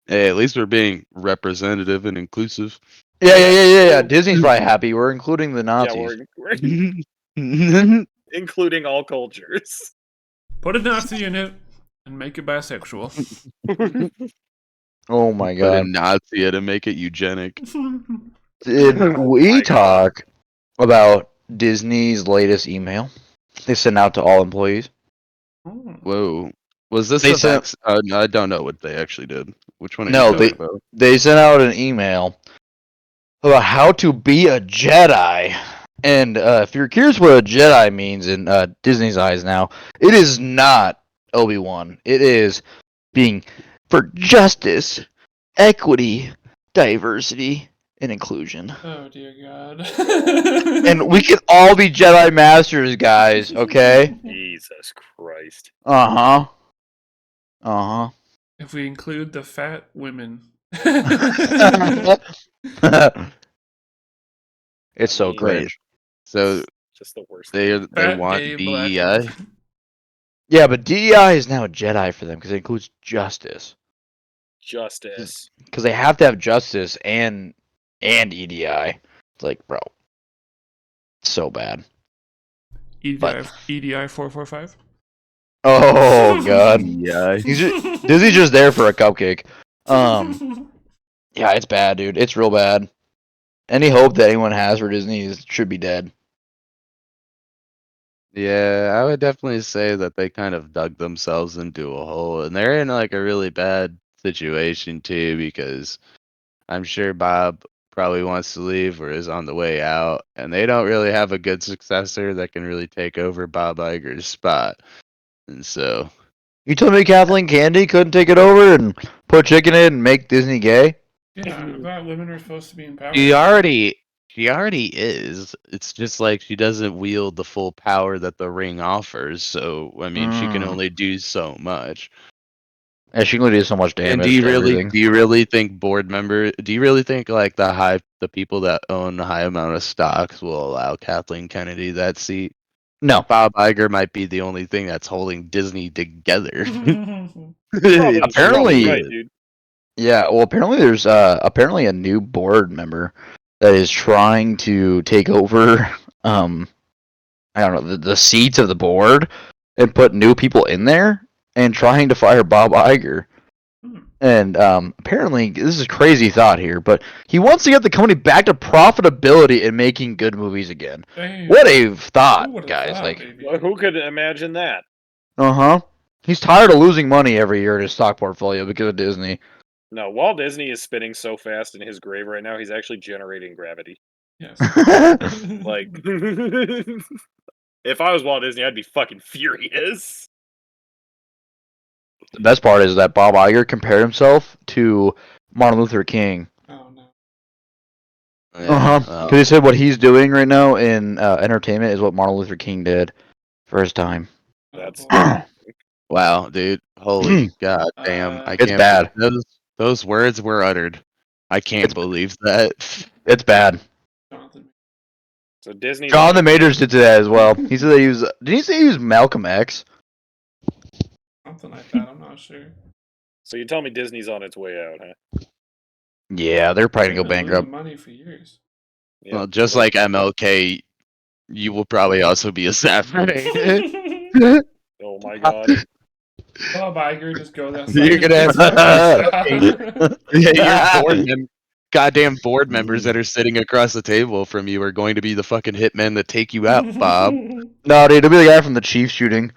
Hey, at least we're being representative and inclusive. Yeah. Disney's probably happy. We're including the Nazis. Yeah, we're including all cultures. Put a Nazi in it and make it bisexual. Oh my Put a god. Nazi to make it eugenic. Did Oh we my God. talk about Disney's latest email they sent out to all employees? Oh. Whoa. Was this They a sent- no, I don't know what they actually did. Which one are No, you talking about? They sent out an email about how to be a Jedi. And if you're curious what a Jedi means in Disney's eyes now, it is not Obi-Wan. It is being for justice, equity, diversity, and inclusion. Oh dear God. And we can all be Jedi Masters, guys, okay? Jesus Christ. Uh-huh. if we include the fat women. It's so I mean, cringe. So Just the worst. They Fat, want gay, DEI. black. Yeah, but DEI is now a Jedi for them because it includes justice. Justice. Because they have to have justice and EDI. It's like, bro, so bad. EDI 445. Oh god, DEI. Disney's just there for a cupcake. Yeah, it's bad, dude. It's real bad. Any hope that anyone has for Disney should be dead. Yeah, I would definitely say that they kind of dug themselves into a hole, and they're in like a really bad situation too, because I'm sure Bob probably wants to leave or is on the way out, and they don't really have a good successor that can really take over Bob Iger's spot. And so, You told me Kathleen Candy couldn't take it over and put chicken in and make Disney gay? Yeah, I thought women are supposed to be empowered. she already is. It's just like she doesn't wield the full power that the ring offers. So, I mean, she can Mm. only do so much. Yeah, she can only do so much And damage. do you to really everything. do you really think do you really think like the people that own a high amount of stocks will allow Kathleen Kennedy that seat? No. Bob Iger might be the only thing that's holding Disney together. Probably, Apparently- right, dude. Yeah, well, apparently there's apparently a new board member that is trying to take over I don't know the seats of the board and put new people in there and trying to fire Bob Iger. And apparently this is a crazy thought here, but he wants to get the company back to profitability and making good movies again. Dang. What a Who thought, would've guys! thought, Like, baby? Well, who could imagine that? He's tired of losing money every year in his stock portfolio because of Disney. No, Walt Disney is spinning so fast in his grave right now, he's actually generating gravity. Yes. Like, if I was Walt Disney, I'd be fucking furious. The best part is that Bob Iger compared himself to Martin Luther King. Oh no. Because he said what he's doing right now in entertainment is what Martin Luther King did for his time. That's- Oh, Wow, dude! Holy god damn! I It's can't. bad. Those words were uttered. I can't believe that. It's bad. Jonathan. So Disney. John the Majors did that as well. He said they use. Did he say he used Malcolm X? Something like that. I'm not sure. So you tell me Disney's on its way out, huh? Yeah, they're probably gonna go They've been losing bankrupt. money for years. Yeah. Well, just like MLK, you will probably also be assassinated. Oh my god. Bob Iger just goes outside. You're gonna have Yeah, your goddamn board members that are sitting across the table from you are going to be the fucking hitmen that take you out, Bob. No, dude, it'll be the guy from the Chiefs shooting.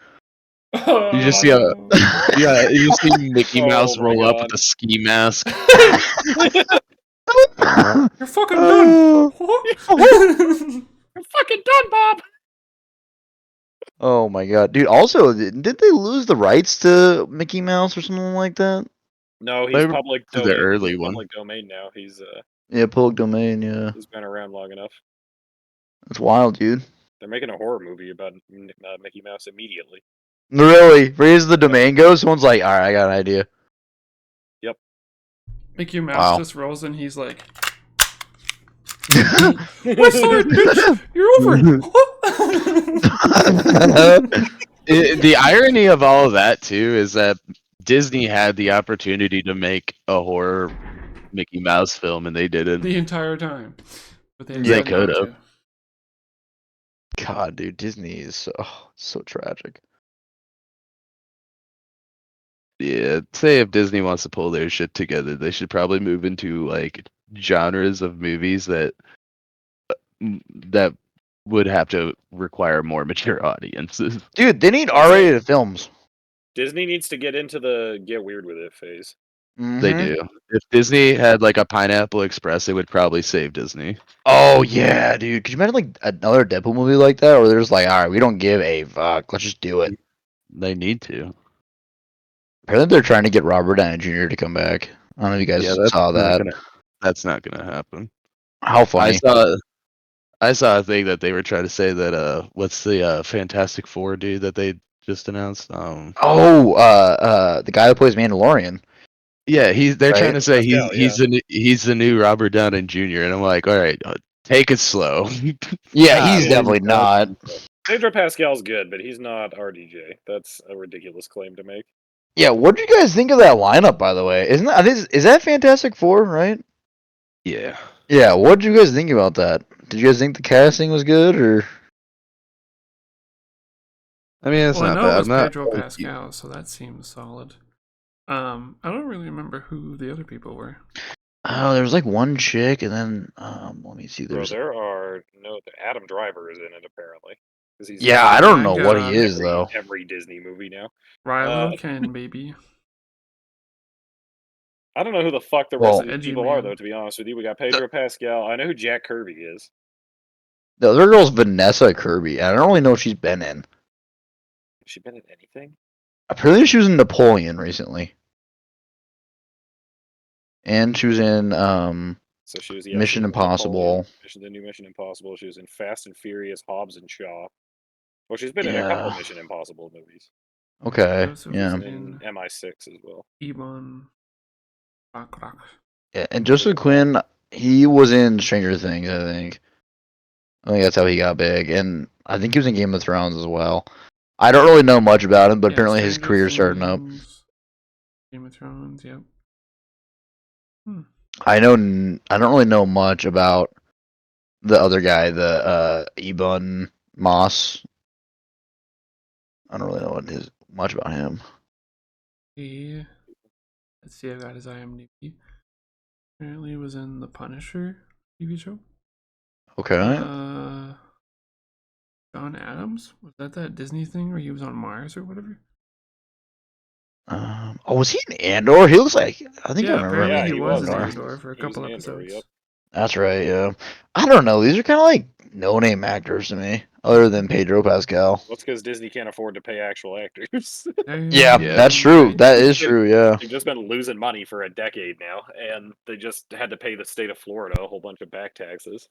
You just see yeah, you see Mickey Oh Mouse my roll up God. with a ski mask. You're fucking done. You're fucking done, Bob. Oh my god, dude! Also, did they lose the rights to Mickey Mouse or something like that? No, he's They were public to the domain. early He's one. public domain now. He's Yeah, public domain. Yeah, he's been around long enough. that's wild, dude. They're making a horror movie about Mickey Mouse immediately. Really, where's the domain go? Someone's like, all right, I got an idea. Mickey Mouse Wow. just rolls in. He's like, "West Side, bitch, you're over." The irony of all of that too is that Disney had the opportunity to make a horror Mickey Mouse film and they didn't. The entire time, but They decided not could've. to. God, dude, Disney is so tragic. Yeah, say if Disney wants to pull their shit together, they should probably move into like genres of movies that would have to require more mature audiences. Dude, they need R-rated films. Disney needs to get into the get weird with it phase. They Mhm. do. If Disney had like a Pineapple Express, it would probably save Disney. Oh yeah, dude. Could you imagine like another Deadpool movie like that, where there's like, all right, we don't give a fuck, let's just do it. They need to. Apparently, they're trying to get Robert Downey Jr. to come back. I don't know if you guys saw that. That's not gonna happen. How funny! I saw a thing that they were trying to say that what's the Fantastic Four dude that they just announced? The guy that plays Mandalorian. Yeah, they're Right? trying to say Pascal, he's the new Robert Downey Jr. and I'm like, all right, Take it slow. Yeah, he's Yeah. definitely not. Pedro Pascal's good, but he's not RDJ. That's a ridiculous claim to make. Yeah, what do you guys think of that lineup? By the way, isn't that, I think is that Fantastic Four, right? Yeah. Yeah, what did you guys think about that? Did you guys think the casting was good, or? I mean, it's Well, I not know it bad. was I'm not. Pedro Pascal, so that seems solid. I don't really remember who the other people were. Oh, there was like one chick, and then let me see. Bro, There's there are Adam Driver is in it apparently. 'Cause he's yeah, in I don't my know what he God. is though. every Disney movie now. Rilo Ken, baby. I don't know who the fuck the Well- rest of these Edgy people are man. though. To be honest with you, we got Pedro Pascal. I know who Jack Kirby is. The other girl's Vanessa Kirby. I don't really know what she's been in. Has she been in anything? Apparently, she was in Napoleon recently, and she was in So she was Mission she was in Impossible. Napoleon, the new Mission Impossible. She was in Fast and Furious, Hobbs and Shaw. Well, she's been in a couple Yeah. Mission Impossible movies. Okay, Joseph yeah. was In MI6 as well. Ebon Baccarat. Yeah, and Joseph Quinn, he was in Stranger Things, I think. I think that's how he got big, and I think he was in Game of Thrones as well. I don't really know much about him, but Yeah, apparently his Stranger career's starting up. Things, Game of Thrones, yep. I don't really know much about the other guy, the Ebon Moss. I don't really know much about him. Let's see, I got his IMDb. Apparently he was in The Punisher TV show. Okay. John Adams? Was that Disney thing where he was on Mars or whatever? Oh, was he in Andor? He looks like I think I Yeah, remember apparently him. Yeah, he he was was in on Andor for a He was couple in Andor, episodes. yep. That's right. Yeah. I don't know. These are kind of like no-name actors to me, other than Pedro Pascal. That's because Disney can't afford to pay actual actors. Yeah, Yeah. that's true. Right. That is true. Yeah. They've just been losing money for a decade now, and they just had to pay the state of Florida a whole bunch of back taxes.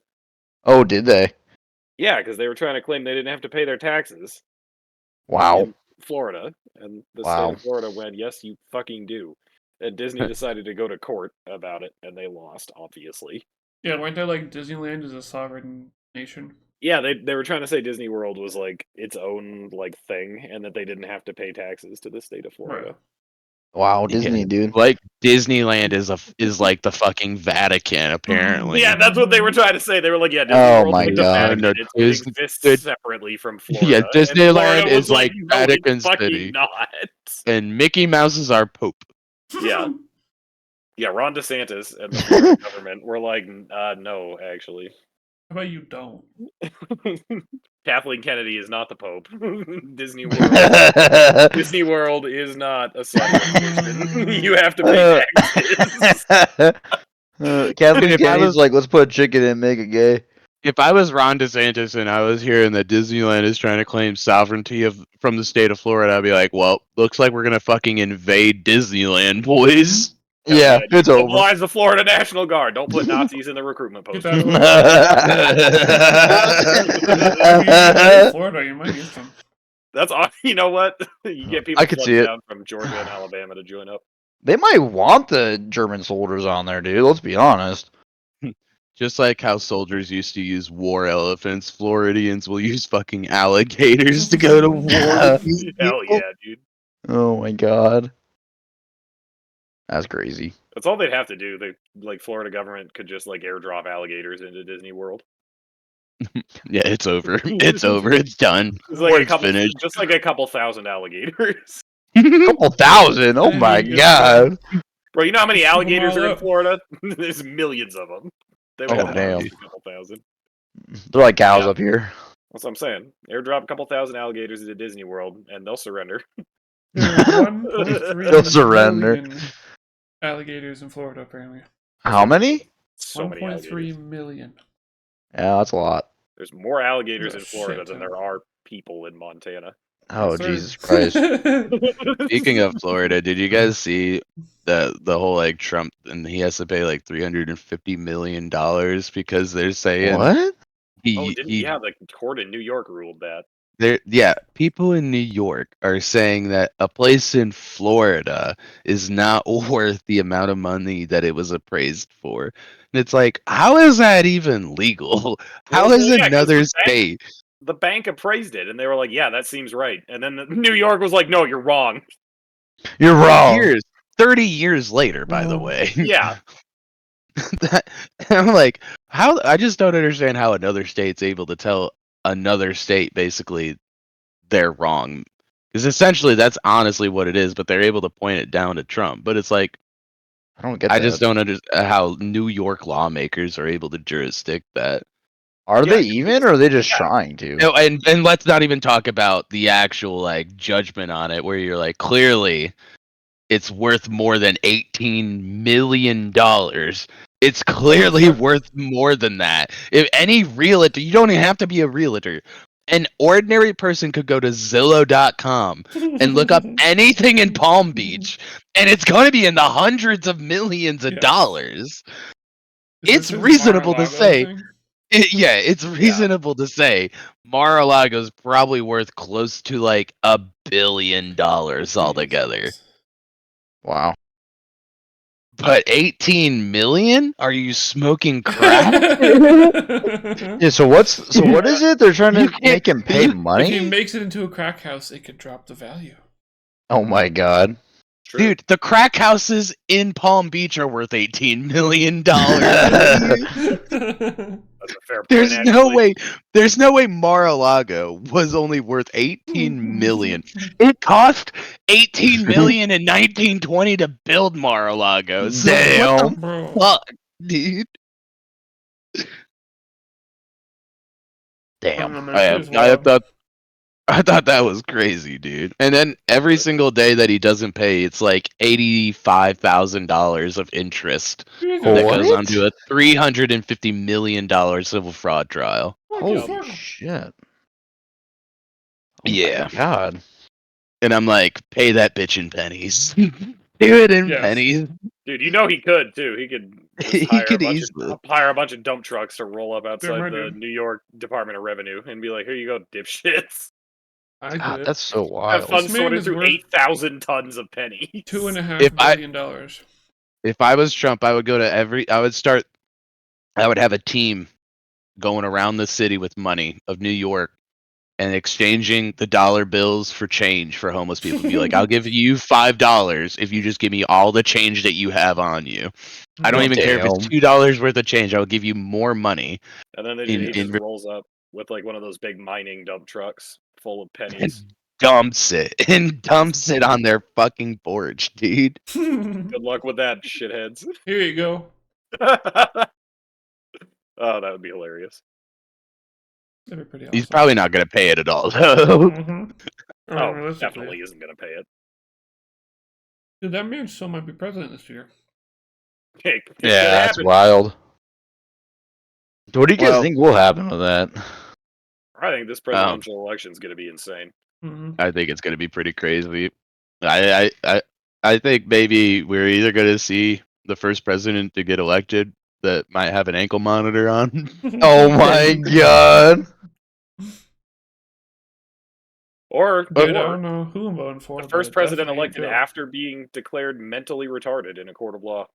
Oh, did they? Yeah, because they were trying to claim they didn't have to pay their taxes Wow. in Florida, and the Wow. state of Florida went, "Yes, you fucking do." And Disney decided to go to court about it, and they lost, obviously. Yeah, weren't they like Disneyland is a sovereign nation? Yeah, they were trying to say Disney World was like its own like thing, and that they didn't have to pay taxes to the state of Florida. Right. Wow, Disney, Yeah. dude. Like Disneyland is like the fucking Vatican, apparently. Yeah, that's what they were trying to say. They were like, "Yeah, Disney Oh World my is like the God. Vatican. No, It Disney- exists separately from Florida." Yeah, And Disneyland Florida was is like "No, it's Vatican fucking City." not. And Mickey Mouse is our pope. Yeah. Yeah, Ron DeSantis and the Florida government were like, no, actually. How about you don't? Kathleen Kennedy is not the Pope. Disney World. Disney World is not a sovereign nation. You have to pay taxes. Kathleen If I Kennedy's was- like, let's put a chicken in and make it gay. If I was Ron DeSantis and I was hearing that Disneyland is trying to claim sovereignty from the state of Florida, I'd be like, well, looks like we're gonna fucking invade Disneyland, boys. Yeah, it's over. Mobilize the Florida National Guard. Don't put Nazis in the recruitment Get posters. that away. Florida, you might use them. That's all. You know what? You get people I could see flooding it. down from Georgia and Alabama to join up. They might want the German soldiers on there, dude. Let's be honest. Just like how soldiers used to use war elephants, Floridians will use fucking alligators to go to war. Hell yeah, dude. Oh my god. That's crazy. That's all they'd have to do. The Florida government could just like airdrop alligators into Disney World. Yeah, it's over. It's over. It's done. It's like a Work's couple, finished. just like a couple thousand alligators. Couple thousand. Oh my Yeah. god. Bro, you know how many alligators all are in up. Florida? There's millions of them. They would Oh, have damn. a couple thousand. They're like cows Yeah. up here. That's what I'm saying. Airdrop a couple thousand alligators into Disney World, and they'll surrender. There are 1.3 They'll surrender. million alligators in Florida, apparently. How many? So many 1.3 alligators. million. Yeah, that's a lot. There's more alligators Oh, in Florida shit than ton. there are people in Montana. Oh Yes, sir. Jesus Christ. Speaking of Florida, did you guys see the whole like Trump and he has to pay like $350 million because they're saying What? Oh, didn't yeah, the court in New York ruled that. people in New York are saying that a place in Florida is not worth the amount of money that it was appraised for. And it's like, how is that even legal? How Well, is yeah, 'cause another state? the bank appraised it, and they were like, "Yeah, that seems right." And then New York was like, "No, you're wrong." You're wrong. 30 years later, by the Oh. way. Yeah, I'm like, how? I just don't understand how another state's able to tell another state basically they're wrong. Because essentially that's honestly what it is, but they're able to point it down to Trump. But it's like, I don't get I that. just don't understand how New York lawmakers are able to jurisdict that. Are Yeah, they 'cause even, or are they just yeah. trying to? No, and let's not even talk about the actual like judgment on it, where you're like, clearly it's worth more than $18 million. It's clearly worth more than that. If any realtor, you don't even have to be a realtor. An ordinary person could go to Zillow.com and look up anything in Palm Beach, and it's going to be in the hundreds of millions of Yes. dollars. Is It's this his reasonable to Mar-a-Lago say. thing? It's reasonable to say Mar-a-Lago's probably worth close to like $1 billion altogether. Jesus. Wow. But 18 million? Are you smoking crack? Yeah. So what is it? They're trying You to can't- make him pay If he money. makes it into a crack house, it could drop the value. Oh my god. true. Dude, the crack houses in Palm Beach are worth $18 million. That's a fair point. There's no actually. way Mar-a-Lago was only worth 18 million. It cost 18 million in 1920 to build Mar-a-Lago. So Damn. Bro. what the fuck, dude? Damn. I thought that was crazy, dude. And then every single day that he doesn't pay, it's like $85,000 of interest that goes What? on to a $350 million civil fraud trial. Holy shit. Oh my Yeah. God. And I'm like, pay that bitch in pennies. Do it in Yes. pennies. Dude, you know he could too. He could just He hire, could a bunch easily. of, hire a bunch of dump trucks to roll up outside right, the dude. New York Department of Revenue and be like, "Here you go, dipshits. I God, did. that's so Have wild. fun This man sorting is through worth 8,000 tons of pennies." $2.5 If billion. If I was Trump, I would go to I would have a team going around the city with money of New York and exchanging the dollar bills for change for homeless people. Be like, I'll give you $5 if you just give me all the change that you have on you. I don't even care if it's Damn. $2 worth of change. I'll give you more money. And then he just rolls up with like one of those big mining dump trucks full of pennies. Dumps it on their fucking porch, dude. Good luck with that, shitheads. Here you go. Oh, that would be hilarious. That'd be pretty awesome. He's probably not gonna pay it at all, though. Mhm. Oh, Realistically. definitely isn't gonna pay it. Dude, that man still might be president this year. It could Yeah, that's happen. wild. What do you guys Well- think will happen with that? I think this presidential election is gonna be insane. Mhm. I think it's gonna be pretty crazy. I think maybe we're either gonna see the first president to get elected that might have an ankle monitor on. Oh my god. Or, Dude, I or don't know who I'm voting for. the first but president definitely elected Joe. after being declared mentally retarded in a court of law.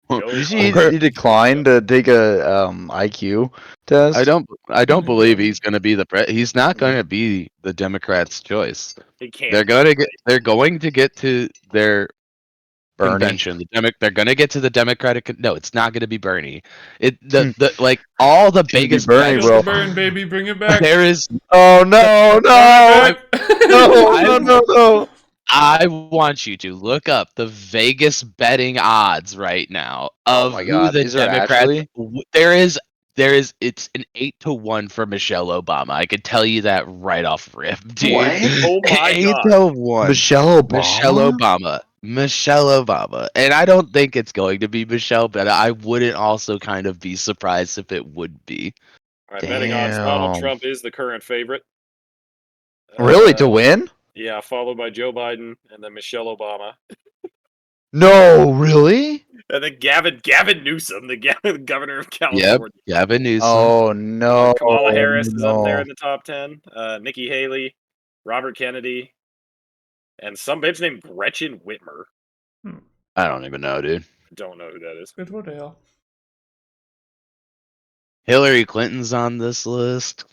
Did you see he declined to take a IQ test? I don't believe he's gonna be he's not gonna be the Democrats' choice. He can't. They're going to get to their Bernie. convention. They're gonna get to the Democratic. No, it's not gonna be Bernie. Like all the be biggest Bernie, Kill bro. the burn, baby, bring it back. There is. Oh no, no, no, no, no, no. I want you to look up the Vegas betting odds right now Oh of my who God, the is there Democrats. actually? There is. It's an 8-1 for Michelle Obama. I could tell you that right off rip, dude. What? Oh my 8-1. Michelle Obama. Michelle Obama. And I don't think it's going to be Michelle, but I wouldn't also kind of be surprised if it would be. All right, betting odds. Donald Damn. Trump is the current favorite. Really, to win? Yeah, followed by Joe Biden and then Michelle Obama. No, really? And then Gavin Newsom, the governor of Yep, California. Gavin Newsom. Oh no! Kamala Harris is up there no. in the top 10. Nikki Haley, Robert Kennedy, and some bitch named Gretchen Whitmer. I don't even know, dude. Don't know who that is. Good what the hell. Hillary Clinton's on this list.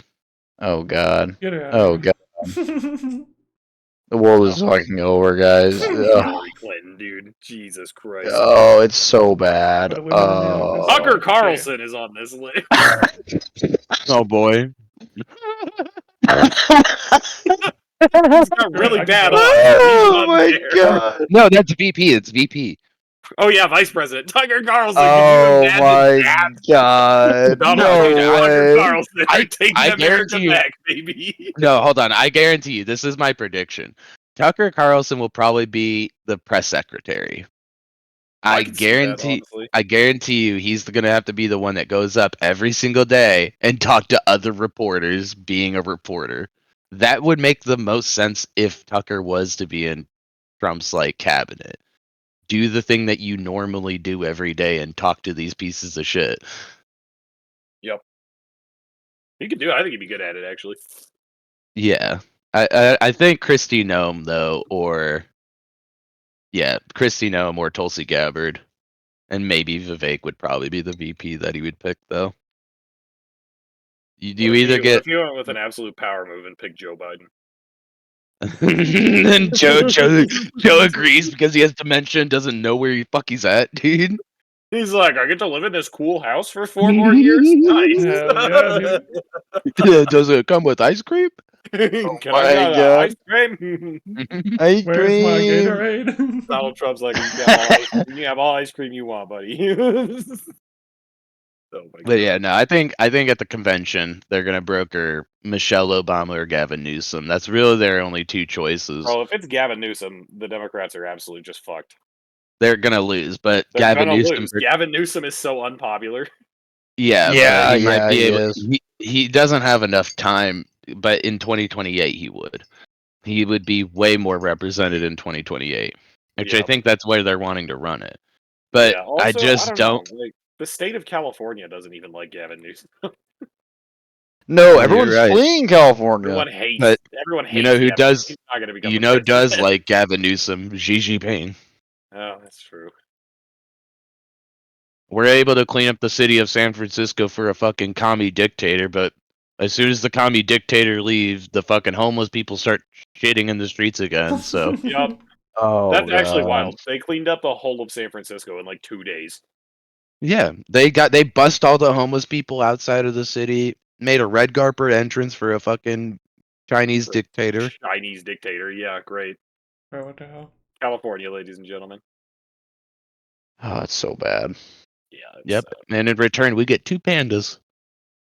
Oh god! Get her out Oh of god! here. The world is fucking over, guys. Ugh. Hillary Clinton, dude. Jesus Christ. Oh, it's so bad. Put a woman in the office. Tucker okay. Carlson is on this list. Oh boy. He's got really bad odds. Oh He's my on there. god! No, that's VP. It's VP. Oh yeah, Vice President Tucker Carlson. Oh Can you my imagine that? god! No, No Tucker way! Carlson. I Take guarantee America you- back, baby. No, hold on. I guarantee you, this is my prediction. Tucker Carlson will probably be the press secretary. I can see that, guarantee. honestly. I guarantee you, he's going to have to be the one that goes up every single day and talk to other reporters, being a reporter. That would make the most sense if Tucker was to be in Trump's like cabinet. Do the thing that you normally do every day and talk to these pieces of shit. He could do it. I think he'd be good at it, actually. Yeah, I think Kristi Noem though, or Kristi Noem or Tulsi Gabbard, and maybe Vivek would probably be the VP that he would pick though. You What either if get you went with an absolute power move and picked Joe Biden. and Joe agrees because he has dementia and doesn't know where the fuck he's at, dude. He's like, I get to live in this cool house for 4 more years. Nice. Hell yeah, dude. Does it come with ice cream? Can my I get God. ice cream? Ice Where's my cream. Gatorade? Donald Trump's like, you can have all ice cream you want, buddy. Oh my But yeah, no, I think at the convention they're gonna broker Michelle Obama or Gavin Newsom. That's really their only two choices. Bro, if it's Gavin Newsom, the Democrats are absolutely just fucked. They're gonna lose, but They're Gavin gonna Newsom, lose. Gavin Newsom is so unpopular. yeah, Yeah, but he might yeah, be he able. is. He doesn't have enough time, but in 2028 he would. He would be way more represented in 2028, which I Yeah. think that's where they're wanting to run it. But Yeah, also, I just don't. know, like, the state of California doesn't even like Gavin Newsom. No, You're everyone's right. fleeing California. Everyone hates. But Everyone hates. you know who Gavin. does- He's not gonna become You the know, does president. like Gavin Newsom, Xi Jinping. Oh, that's true. We're able to clean up the city of San Francisco for a fucking commie dictator, but as soon as the commie dictator leaves, the fucking homeless people start shitting in the streets again. So Yup. Oh, That's actually God. wild. They cleaned up the whole of San Francisco in like 2 days. yeah, they bust all the homeless people outside of the city, made a red carpet entrance for a fucking Chinese dictator. Chinese dictator. Yeah, great. Bro, what the hell? California, ladies and gentlemen. Oh, it's so bad. Yeah. it's, Yep, and in return we get 2 pandas.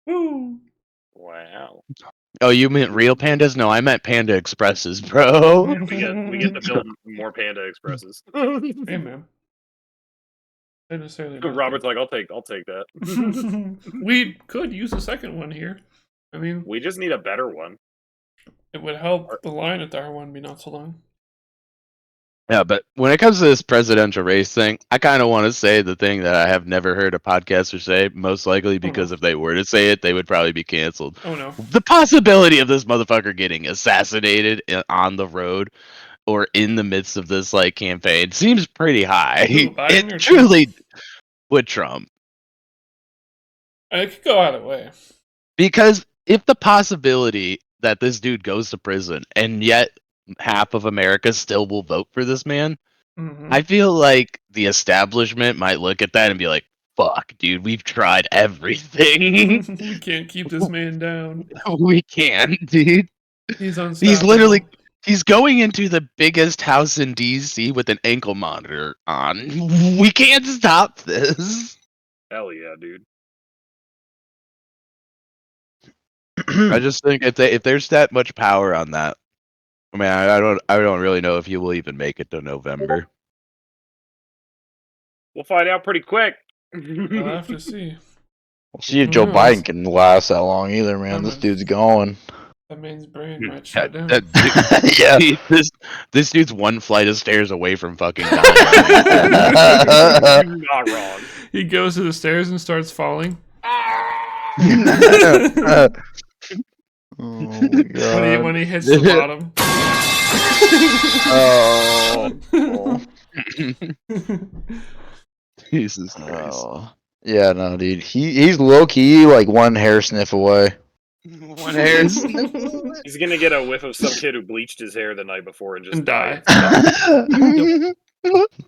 Woo! Wow. Oh, you meant real pandas? No, I meant Panda Expresses, bro. We get to build more Panda Expresses. Hey, man. Not necessarily about Robert's like, I'll take that. that. We could use a second one here. I mean, We just need a better one. it would help the line at the R1 be not so long. Yeah, but when it comes to this presidential race thing, I kind of want to say the thing that I have never heard a podcaster say, most likely because if they were to say it, they would probably be canceled. Oh no. The possibility of this motherfucker getting assassinated on the road or in the midst of this like campaign seems pretty high. Who, Biden or It truly would Trump. It could go either way. Because if the possibility that this dude goes to prison and yet half of America still will vote for this man, Mhm. I feel like the establishment might look at that and be like, fuck, dude, we've tried everything. We can't keep this man down. We can't, dude. He's unstoppable. He's literally he's going into the biggest house in DC with an ankle monitor on. We can't stop this. Hell yeah, dude. I just think if there's that much power on that, I mean, I don't really know if you will even make it to November. We'll find out pretty quick. We'll have to see. We'll see if Who Joe knows? Biden can last that long either, man. I'm This a- dude's going. That man's brain might Yeah, shut down. Yeah. this dude's one flight of stairs away from fucking dying. You're not wrong. He goes to the stairs and starts falling. Oh my god. When he hits the bottom. Oh. Jesus Christ. Oh. Yeah, no, dude. He's low key like one hair sniff away. One hair. He's gonna get a whiff of some kid who bleached his hair the night before and just And die.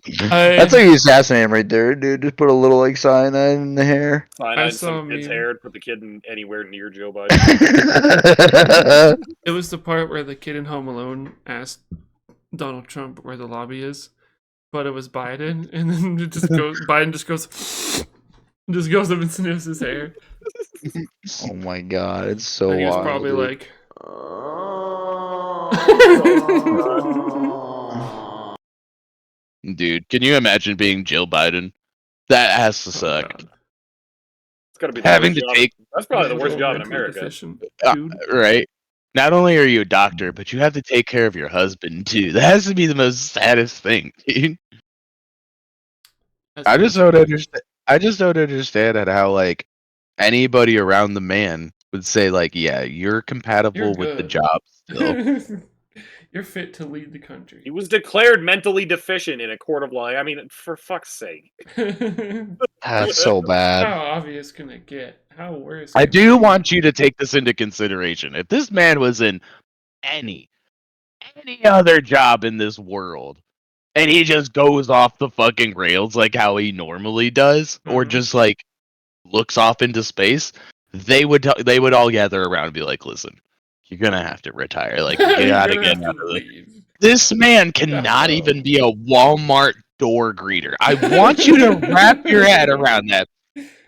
That's how you assassinate him right there, dude. Just put a little like cyanide in the hair. Cyanide I in saw some a kid's meme. hair and put the kid anywhere near Joe Biden. It was the part where the kid in Home Alone asked Donald Trump where the lobby is, but it was Biden, and then it just goes. Biden just goes up and sniffs his hair. Oh my god, it's so And he was wild. probably dude. like, Dude, can you imagine being Jill Biden? That has to "Oh, suck. God." It's gotta be the Having worst to job. take That's probably the Mental- worst job in mentally America. deficient Uh, dude. right. Not only are you a doctor, but you have to take care of your husband too. That has to be the most saddest thing, dude. That's I just pretty don't understand. I just don't understand at how like anybody around the man would say like, yeah, you're compatible You're with the good. job still. You're fit to lead the country. He was declared mentally deficient in a court of law. I mean, for fuck's sake. That's so bad. How obvious can it get? How worse? I can it do be? want you to take this into consideration. If this man was in any other job in this world and he just goes off the fucking rails like how he normally does or Mhm. just like looks off into space, they would all gather around and be like, "Listen, you're going to have to retire. Like you You're got to gonna get have out to of this." leave. This man cannot No. even be a Walmart door greeter. I want you to wrap your head around that.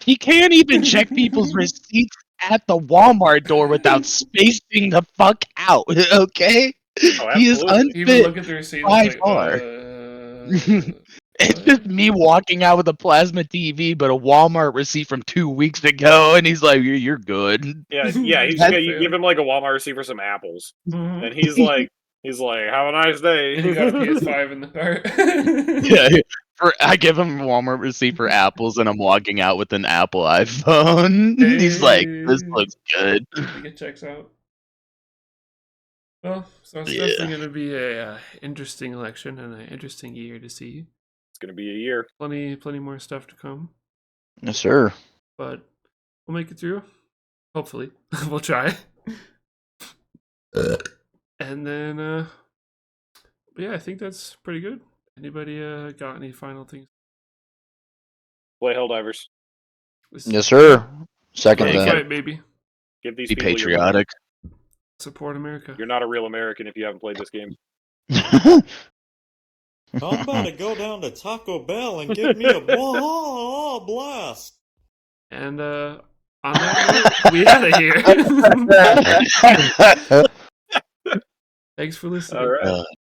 He can't even check people's receipts at the Walmart door without spacing the fuck out. Okay? Oh, He is absolutely. Even unfit. look at the receipt. by It's like, far. It's just me walking out with a plasma TV, but a Walmart receipt from 2 weeks ago, and he's like, "You're good." Yeah, yeah. He's That's you give him like a Walmart receipt for some apples, Mhm. and he's like, "Have a nice day." And you got a PS5 in the cart. Yeah, I give him a Walmart receipt for apples, and I'm walking out with an Apple iPhone. He's like, "This Hey. looks good." I think it checks out. Well, so it's Yeah. definitely going to be a interesting election and an interesting year to see. It's gonna be a year. Plenty more stuff to come, Yes, sir. but we'll make it through. Hopefully, we'll try. And then, but yeah, I think that's pretty good. Anybody got any final things? Play Helldivers. This- Yes, sir. Second Hey, Fight, that. fight, baby. Give these Be people your money. patriotic. Support America. You're not a real American if you haven't played this game. I'm about to go down to Taco Bell and give me a blast. And on that note, we out of here. Thanks for listening. All right.